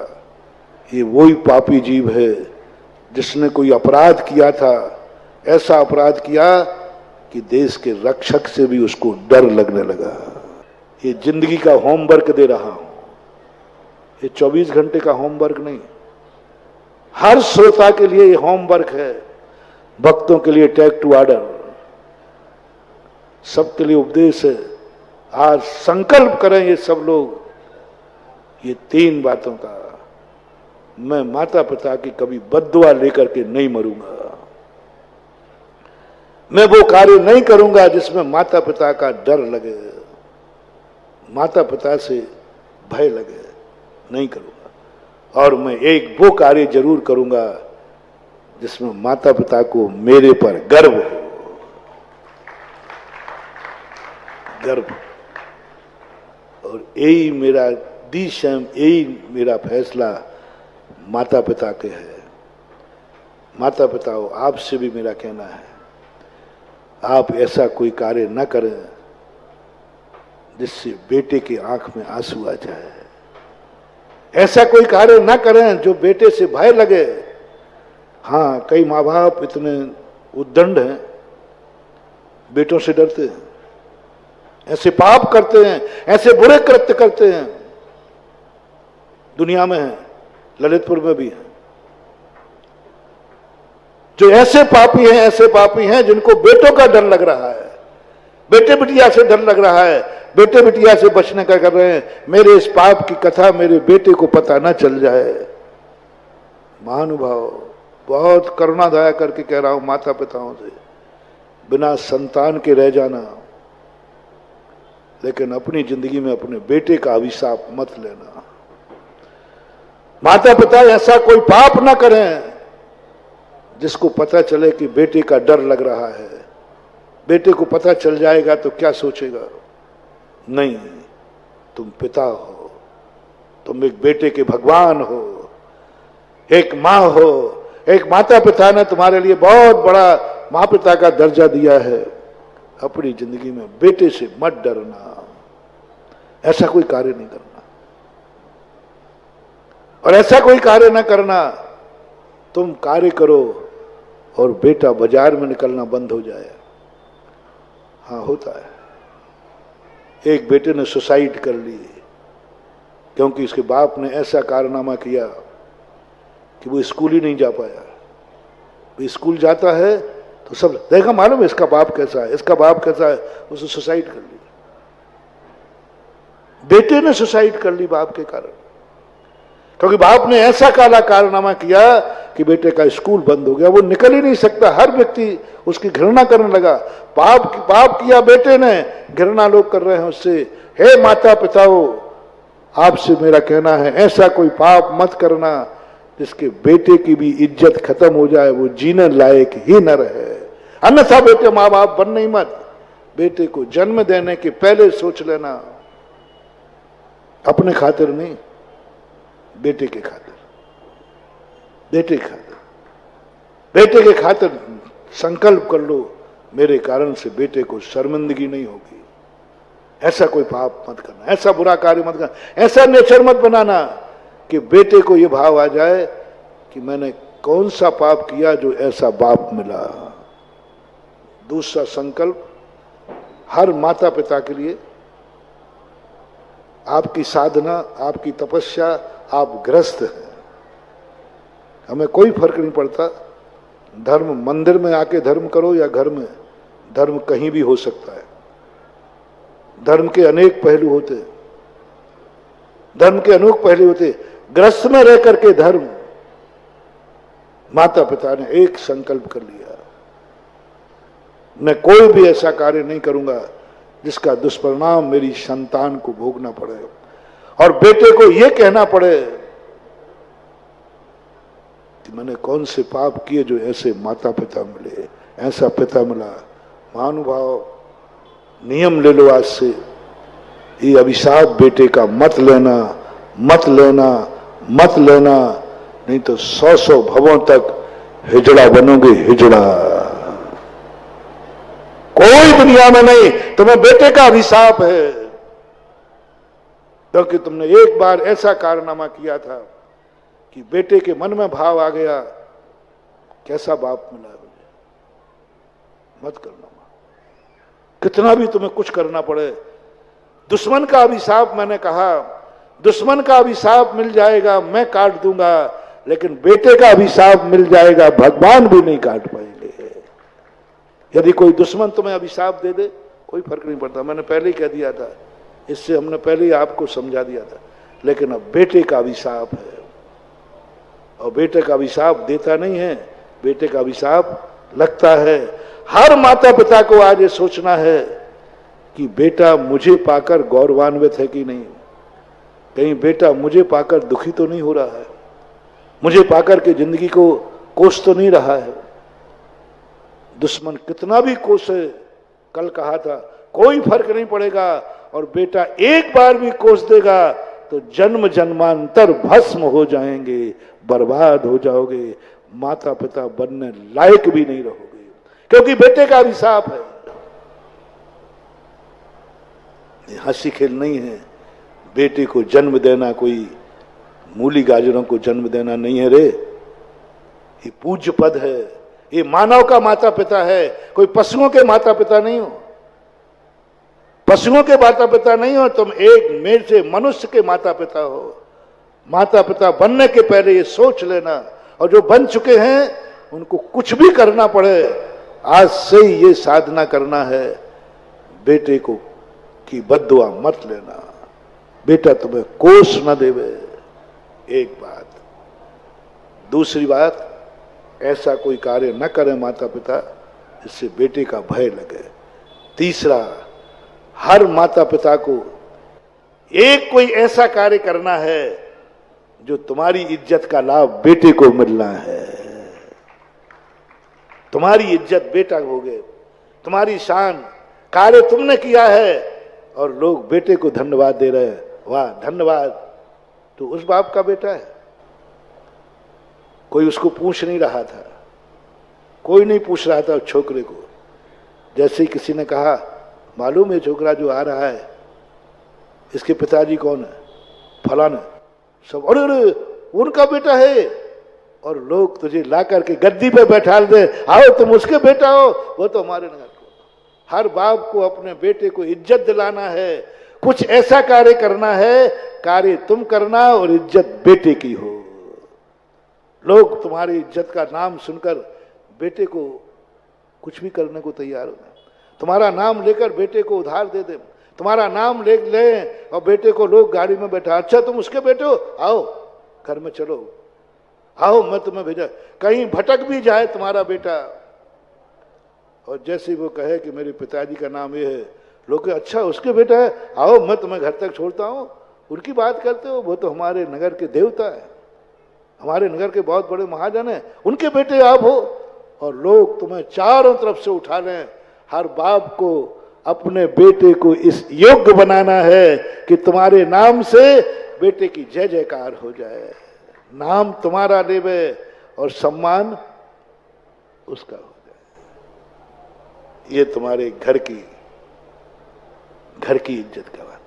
ये वही पापी जीव है जिसने कोई अपराध किया था, ऐसा अपराध किया कि देश के रक्षक से भी उसको डर लगने लगा। ये जिंदगी का होमवर्क दे रहा हूं, ये 24 घंटे का होमवर्क नहीं, हर श्रोता के लिए ये होमवर्क है, भक्तों के लिए टेक टू ऑर्डर, सबके लिए उपदेश है। आज संकल्प करें ये सब लोग, ये 3 बातों का। मैं माता पिता की कभी बद्दुआ लेकर के नहीं मरूंगा, मैं वो कार्य नहीं करूंगा जिसमें माता पिता का डर लगे, माता पिता से भय लगे, नहीं करूंगा। और मैं एक वो कार्य जरूर करूंगा जिसमें माता पिता को मेरे पर गर्व हो, गर्व। और यही मेरा दिशम, यही मेरा फैसला माता पिता के है। माता पिताओं, आपसे भी मेरा कहना है, आप ऐसा कोई कार्य न करें जिससे बेटे की आंख में आंसू आ जाए। ऐसा कोई कार्य न करें जो बेटे से भय लगे। हाँ, कई माँ बाप इतने उद्दंड हैं, बेटों से डरते हैं, ऐसे पाप करते हैं, ऐसे बुरे कृत्य करते हैं। दुनिया में है, ललितपुर में भी है, जो ऐसे पापी हैं, ऐसे पापी हैं जिनको बेटों का डर लग रहा है, बेटे बिटिया से डर लग रहा है, बेटे बिटिया से बचने का कर रहे हैं। मेरे इस पाप की कथा मेरे बेटे को पता ना चल जाए। महानुभाव, बहुत करुणा दया करके कह रहा हूं माता पिताओं से, बिना संतान के रह जाना, लेकिन अपनी जिंदगी में अपने बेटे का अभिशाप मत लेना। माता पिता ऐसा कोई पाप ना करें जिसको पता चले कि बेटे का डर लग रहा है। बेटे को पता चल जाएगा तो क्या सोचेगा? नहीं, तुम पिता हो, तुम एक बेटे के भगवान हो, एक माँ हो, एक माता पिता ने तुम्हारे लिए बहुत बड़ा माँ पिता का दर्जा दिया है। अपनी जिंदगी में बेटे से मत डरना, ऐसा कोई कार्य नहीं करना, और ऐसा कोई कार्य ना करना तुम कार्य करो और बेटा बाजार में निकलना बंद हो जाए। हाँ, होता है। एक बेटे ने सुसाइड कर ली क्योंकि उसके बाप ने ऐसा कारनामा किया कि वो स्कूल ही नहीं जा पाया। वो स्कूल जाता है तो सब देखा, मालूम है इसका बाप कैसा है, इसका बाप कैसा है, उसने सुसाइड कर ली। बेटे ने सुसाइड कर ली बाप के कारण, क्योंकि बाप ने ऐसा काला कारनामा किया कि बेटे का स्कूल बंद हो गया, वो निकल ही नहीं सकता। हर व्यक्ति उसकी घृणा करने लगा। पाप किया बेटे ने, घृणा लोग कर रहे हैं उससे। हे माता पिताओं, आपसे मेरा कहना है, ऐसा कोई पाप मत करना जिसके बेटे की भी इज्जत खत्म हो जाए, वो जीने लायक ही न रहे। अन्यथा बेटे माँ बाप बनने ही मत। बेटे को जन्म देने के पहले सोच लेना, अपने खातिर नहीं, बेटे के खातिर, बेटे के खातिर, बेटे के खातिर संकल्प कर लो, मेरे कारण से बेटे को शर्मिंदगी नहीं होगी। ऐसा कोई पाप मत करना, ऐसा बुरा कार्य मत करना, ऐसा नेचर मत बनाना कि बेटे को यह भाव आ जाए कि मैंने कौन सा पाप किया जो ऐसा बाप मिला। दूसरा संकल्प हर माता पिता के लिए, आपकी साधना, आपकी तपस्या, आप गृहस्थ हैं, हमें कोई फर्क नहीं पड़ता। धर्म मंदिर में आके धर्म करो या घर में, धर्म कहीं भी हो सकता है। धर्म के अनेक पहलू होते, धर्म के अनेक पहलू होते। गृहस्थ में रह करके धर्म, माता पिता ने एक संकल्प कर लिया, मैं कोई भी ऐसा कार्य नहीं करूंगा जिसका दुष्परिणाम मेरी संतान को भोगना पड़े और बेटे को यह कहना पड़े कि मैंने कौन से पाप किए जो ऐसे माता पिता मिले, ऐसा पिता मिला। महानुभाव, नियम ले लो आज से, ये अभिशाप बेटे का मत लेना, मत लेना, मत लेना, नहीं तो 100 भवों तक हिजड़ा बनोगे, हिजड़ा। कोई दुनिया में नहीं, तुम्हें बेटे का अभिशाप है, क्योंकि तुमने एक बार ऐसा कारनामा किया था कि बेटे के मन में भाव आ गया, कैसा बाप मिला मुझे, मत करना। कितना भी तुम्हें कुछ करना पड़े, दुश्मन का अभिशाप, मैंने कहा दुश्मन का अभिशाप मिल जाएगा, मैं काट दूंगा, लेकिन बेटे का अभिशाप मिल जाएगा, भगवान भी नहीं काट पाएंगे। यदि कोई दुश्मन तुम्हें अभिशाप दे दे, कोई फर्क नहीं पड़ता, मैंने पहले ही कह दिया था, इससे हमने पहले ही आपको समझा दिया था। लेकिन अब बेटे का अभिशाप है, और बेटे का अभिशाप देता नहीं है, बेटे का अभिशाप लगता है। हर माता पिता को आज ये सोचना है कि बेटा मुझे पाकर गौरवान्वित है कि नहीं, कहीं बेटा मुझे पाकर दुखी तो नहीं हो रहा है, मुझे पाकर के जिंदगी को कोस तो नहीं रहा है। दुश्मन कितना भी कोसे, कल कहा था, कोई फर्क नहीं पड़ेगा, और बेटा एक बार भी कोस देगा तो जन्म जन्मांतर भस्म हो जाएंगे, बर्बाद हो जाओगे, माता पिता बनने लायक भी नहीं रहोगे, क्योंकि बेटे का अभिशाप है। हंसी खेल नहीं है, बेटे को जन्म देना कोई मूली गाजरों को जन्म देना नहीं है रे, ये पूज्य पद है, ये मानव का माता पिता है, कोई पशुओं के माता पिता नहीं हो, पशुओं के माता पिता नहीं हो, तुम एक मेरे से मनुष्य के माता पिता हो। माता पिता बनने के पहले ये सोच लेना, और जो बन चुके हैं उनको कुछ भी करना पड़े, आज से ही ये साधना करना है, बेटे को की बद्दुआ मत लेना, बेटा तुम्हें कोस न देवे, एक बात। दूसरी बात, ऐसा कोई कार्य न करे माता पिता जिससे बेटे का भय लगे। तीसरा, हर माता पिता को एक कोई ऐसा कार्य करना है जो तुम्हारी इज्जत का लाभ बेटे को मिलना है। तुम्हारी इज्जत बेटा हो गए, तुम्हारी शान, कार्य तुमने किया है और लोग बेटे को धन्यवाद दे रहे हैं, वाह धन्यवाद, तो उस बाप का बेटा है। कोई उसको पूछ नहीं रहा था, कोई नहीं पूछ रहा था उस छोकरे को। जैसे ही किसी ने कहा, मालूम है छोकरा जो आ रहा है इसके पिताजी कौन है, फलाना, सब अरे अरे उनका बेटा है, और लोग तुझे ला करके गद्दी पे बैठा दे, आओ तुम उसके बेटा हो, वो तो हमारे नगर को। हर बाप को अपने बेटे को इज्जत दिलाना है, कुछ ऐसा कार्य करना है, कार्य तुम करना और इज्जत बेटे की हो। लोग तुम्हारी इज्जत का नाम सुनकर बेटे को कुछ भी करने को तैयार हो, तुम्हारा नाम लेकर बेटे को उधार दे दे, तुम्हारा नाम ले और बेटे को लोग गाड़ी में बैठा, अच्छा तुम उसके बेटे हो, आओ घर में चलो, आओ मैं तुम्हें भेजा, कहीं भटक भी जाए तुम्हारा बेटा, और जैसे वो कहे कि मेरे पिताजी का नाम ये है, लोग अच्छा उसके बेटा है, आओ मैं तुम्हें घर तक छोड़ता हूँ, उनकी बात करते हो, वो तो हमारे नगर के देवता है, हमारे नगर के बहुत बड़े महाजन हैं, उनके बेटे आप हो, और लोग तुम्हें चारों तरफ से उठा लें। हर बाप को अपने बेटे को इस योग्य बनाना है कि तुम्हारे नाम से बेटे की जय जयकार हो जाए, नाम तुम्हारा लेवे और सम्मान उसका हो जाए। ये तुम्हारे घर की इज्जत का बात।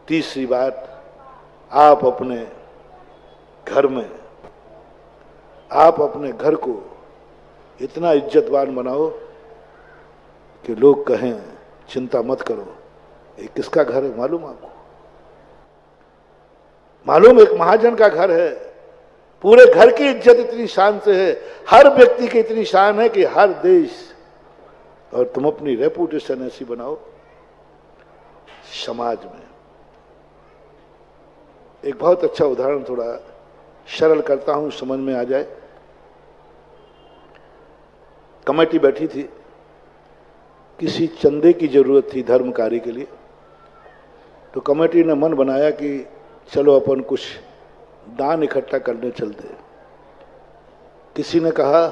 तीसरी बात, आप अपने घर में, आप अपने घर को इतना इज्जतवान बनाओ कि लोग कहें चिंता मत करो, ये किसका घर है मालूम आपको? मालूम, एक महाजन का घर है। पूरे घर की इज्जत इतनी शान से है, हर व्यक्ति की इतनी शान है कि हर देश, और तुम अपनी रेपुटेशन ऐसी बनाओ समाज में। एक बहुत अच्छा उदाहरण थोड़ा सरल करता हूं, समझ में आ जाए। कमेटी बैठी थी, किसी चंदे की जरूरत थी धर्म कार्य के लिए, तो कमेटी ने मन बनाया कि चलो अपन कुछ दान इकट्ठा करने चलते। किसी ने कहा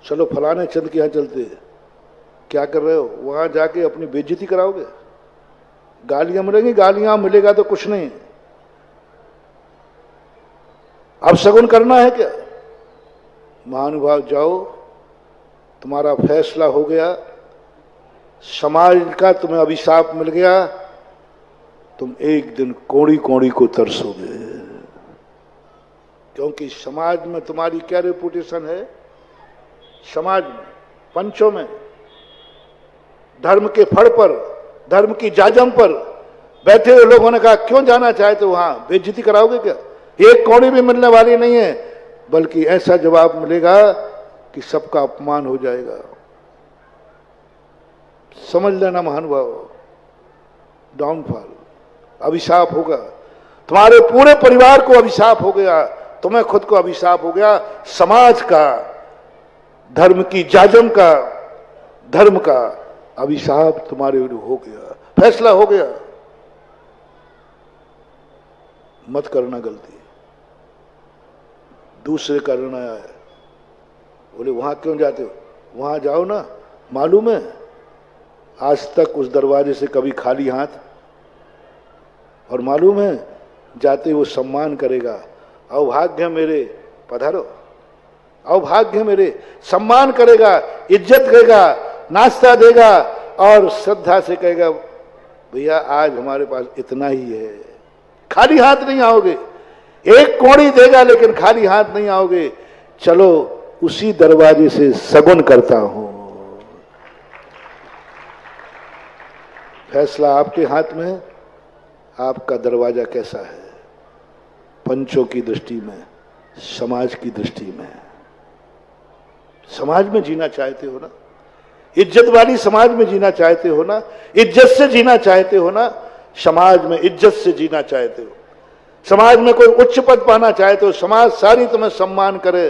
चलो फलाने चंद के यहां चलते। क्या कर रहे हो? वहां जाके अपनी बेइज्जती कराओगे, गालियां मिलेंगी, गालियां मिलेगा तो कुछ नहीं। अब शगुन करना है क्या? महानुभाव जाओ, तुम्हारा फैसला हो गया, समाज का तुम्हें अभिशाप मिल गया, तुम एक दिन कौड़ी कौड़ी को तरसोगे। क्योंकि समाज में तुम्हारी क्या रेपुटेशन है? समाज में, पंचों में, धर्म के फड़ पर, धर्म की जाजम पर बैठे हुए लोगों ने कहा क्यों जाना चाहते हो वहां? बेइज्जती कराओगे क्या? एक कौड़ी भी मिलने वाली नहीं है, बल्कि ऐसा जवाब मिलेगा कि सबका अपमान हो जाएगा। समझ लेना महानुभाव, डाउनफॉल, अभिशाप होगा। तुम्हारे पूरे परिवार को अभिशाप हो गया, तुम्हें खुद को अभिशाप हो गया, समाज का, धर्म की जाजम का, धर्म का अभिशाप तुम्हारे हो गया। फैसला हो गया, मत करना गलती, दूसरे का ऋण आया है। बोले वहां क्यों जाते हो? वहां जाओ ना, मालूम है आज तक उस दरवाजे से कभी खाली हाथ, और मालूम है जाते वो सम्मान करेगा, अवभाग्य मेरे पधारो, अवभाग्य मेरे, सम्मान करेगा, इज्जत करेगा, नाश्ता देगा और श्रद्धा से कहेगा भैया आज हमारे पास इतना ही है। खाली हाथ नहीं आओगे, एक कौड़ी देगा लेकिन खाली हाथ नहीं आओगे। चलो उसी दरवाजे से सगुन करता हूं। फैसला आपके हाथ में है, आपका दरवाजा कैसा है, पंचों की दृष्टि में, समाज की दृष्टि में। समाज में जीना चाहते हो ना, इज्जत वाली समाज में जीना चाहते हो ना, इज्जत से जीना चाहते हो ना, समाज में इज्जत से जीना चाहते हो, समाज में कोई उच्च पद पाना चाहते हो, समाज सारी तुम्हें सम्मान करे,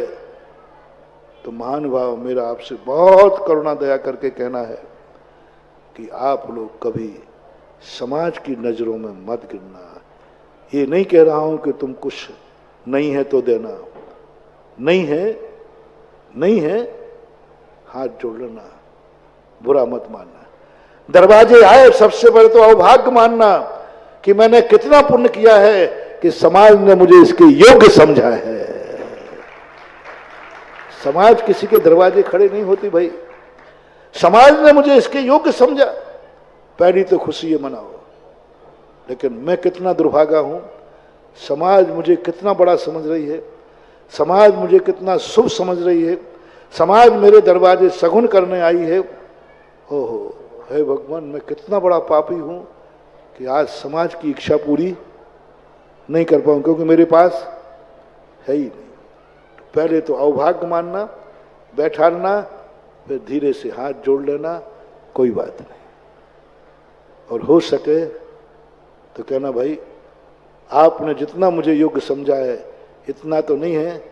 तो महानुभाव मेरा आपसे बहुत करुणा दया करके कहना है कि आप लोग कभी समाज की नजरों में मत गिरना। ये नहीं कह रहा हूं कि तुम कुछ नहीं है तो देना, नहीं है, नहीं है, हाथ जोड़ लेना, बुरा मत मानना। दरवाजे आए सबसे पहले तो अवभाग्य मानना कि मैंने कितना पुण्य किया है कि समाज ने मुझे इसके योग्य समझा है। समाज किसी के दरवाजे खड़े नहीं होती भाई, समाज ने मुझे इसके योग्य समझा, पहली तो खुशी है मनाओ। लेकिन मैं कितना दुर्भागा हूं, समाज मुझे कितना बड़ा समझ रही है, समाज मुझे कितना शुभ समझ रही है, समाज मेरे दरवाजे सगुन करने आई है। ओहो हे भगवान, मैं कितना बड़ा पापी हूं कि आज समाज की इच्छा पूरी नहीं कर पाऊं, क्योंकि मेरे पास है ही नहीं। पहले तो अवभाग्य मानना, बैठाना, फिर धीरे से हाथ जोड़ लेना, कोई बात नहीं, और हो सके तो कहना भाई आपने जितना मुझे योग्य समझा है इतना तो नहीं है,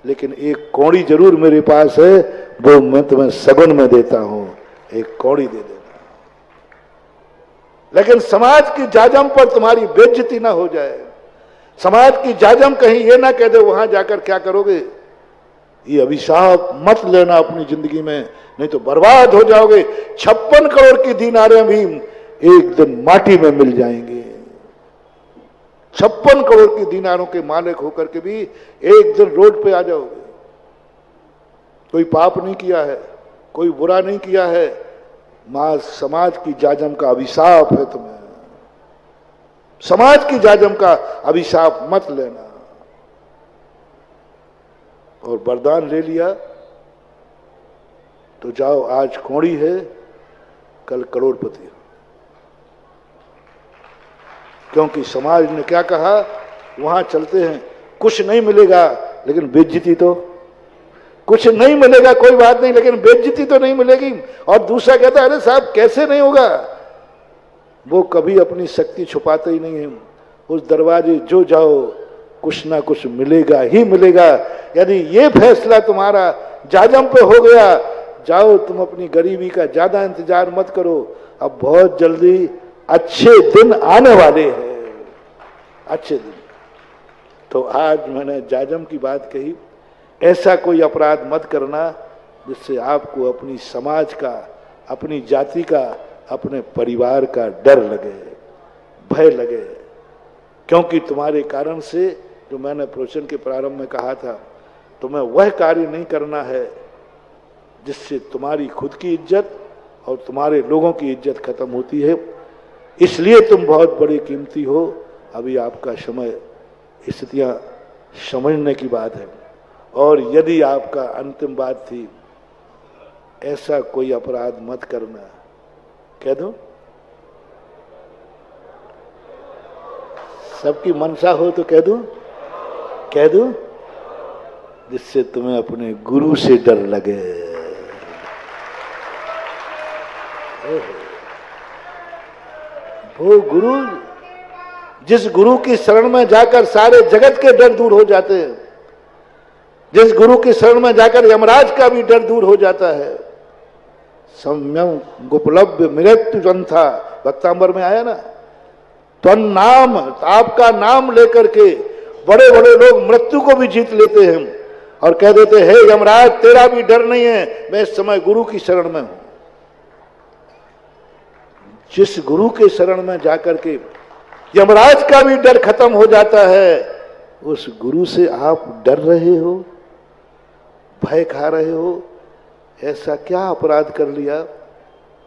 लेकिन एक कौड़ी जरूर मेरे पास है, वो मैं तुम्हें सगुन में देता हूं, एक कौड़ी दे देना। लेकिन समाज की जाजम पर तुम्हारी बेइज्जती ना हो जाए, समाज की जाजम कहीं ये ना कह दे वहां जाकर क्या करोगे। ये अभिशाप मत लेना अपनी जिंदगी में, नहीं तो बर्बाद हो जाओगे। 56 करोड़ की दीनारें भी एक दिन माटी में मिल जाएंगे। 56 करोड़ की दीनारों के मालिक होकर के भी एक दिन रोड पे आ जाओगे। कोई पाप नहीं किया है, कोई बुरा नहीं किया है, मां समाज की जाजम का अभिशाप है तुम्हें। समाज की जाजम का अभिशाप मत लेना। और वरदान ले लिया तो जाओ, आज कौड़ी है, कल करोड़पति हो। क्योंकि समाज ने क्या कहा, वहां चलते हैं, कुछ नहीं मिलेगा लेकिन बेइज्जती तो, कुछ नहीं मिलेगा कोई बात नहीं लेकिन बेइज्जती तो नहीं मिलेगी। और दूसरा कहता है अरे साहब कैसे नहीं होगा। वो कभी अपनी शक्ति छुपाते ही नहीं है। उस दरवाजे जो जाओ कुछ ना कुछ मिलेगा ही मिलेगा। यदि ये फैसला तुम्हारा जाजम पे हो गया, जाओ तुम अपनी गरीबी का ज्यादा इंतजार मत करो। अब बहुत जल्दी अच्छे दिन आने वाले हैं, अच्छे दिन। तो आज मैंने जाजम की बात कही, ऐसा कोई अपराध मत करना जिससे आपको अपनी समाज का, अपनी जाति का, अपने परिवार का डर लगे, भय लगे। क्योंकि तुम्हारे कारण से, जो मैंने प्रवचन के प्रारंभ में कहा था, तुम्हें वह कार्य नहीं करना है जिससे तुम्हारी खुद की इज्जत और तुम्हारे लोगों की इज्जत खत्म होती है। इसलिए तुम बहुत बड़े कीमती हो। अभी आपका समय स्थितियां समझने की बात है। और यदि आपका अंतिम बात थी ऐसा कोई अपराध मत करना, कह दो, सबकी मनसा हो तो कह दो, जिससे तुम्हें अपने गुरु से डर लगे। वो गुरु, जिस गुरु की शरण में जाकर सारे जगत के डर दूर हो जाते हैं, जिस गुरु की शरण में जाकर यमराज का भी डर दूर हो जाता है। सम्यम गुपलब्ध मृत्यु जंथा, भक्तांबर में आया ना, तो नाम, आपका नाम लेकर के बड़े बड़े लोग मृत्यु को भी जीत लेते हैं और कह देते हैं हे यमराज तेरा भी डर नहीं है, मैं इस समय गुरु की शरण में हूं। जिस गुरु के शरण में जाकर के यमराज का भी डर खत्म हो जाता है, उस गुरु से आप डर रहे हो, भय खा रहे हो। ऐसा क्या अपराध कर लिया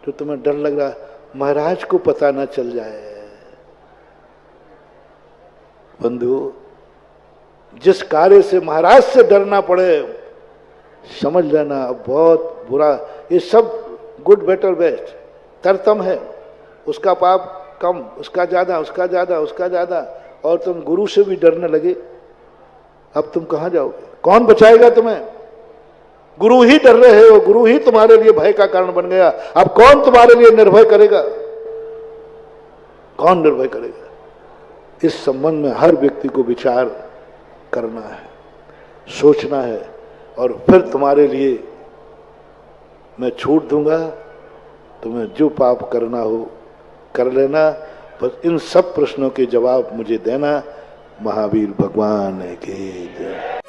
जो तुम्हें डर लग रहा, महाराज को पता ना चल जाए। बंधु, जिस कार्य से महाराज से डरना पड़े, समझ लेना अब बहुत बुरा। ये सब गुड बेटर बेस्ट तरतम है, उसका पाप कम, उसका ज्यादा, उसका ज्यादा, उसका ज्यादा, और तुम गुरु से भी डरने लगे। अब तुम कहां जाओगे? कौन बचाएगा तुम्हें? गुरु ही डर रहे हो, गुरु ही तुम्हारे लिए भय का कारण बन गया। अब कौन तुम्हारे लिए निर्भय करेगा? कौन निर्भय करेगा? इस संबंध में हर व्यक्ति को विचार करना है, सोचना है, और फिर तुम्हारे लिए मैं छूट दूंगा। तुम्हें जो पाप करना हो कर लेना, बस इन सब प्रश्नों के जवाब मुझे देना। महावीर भगवान की जय।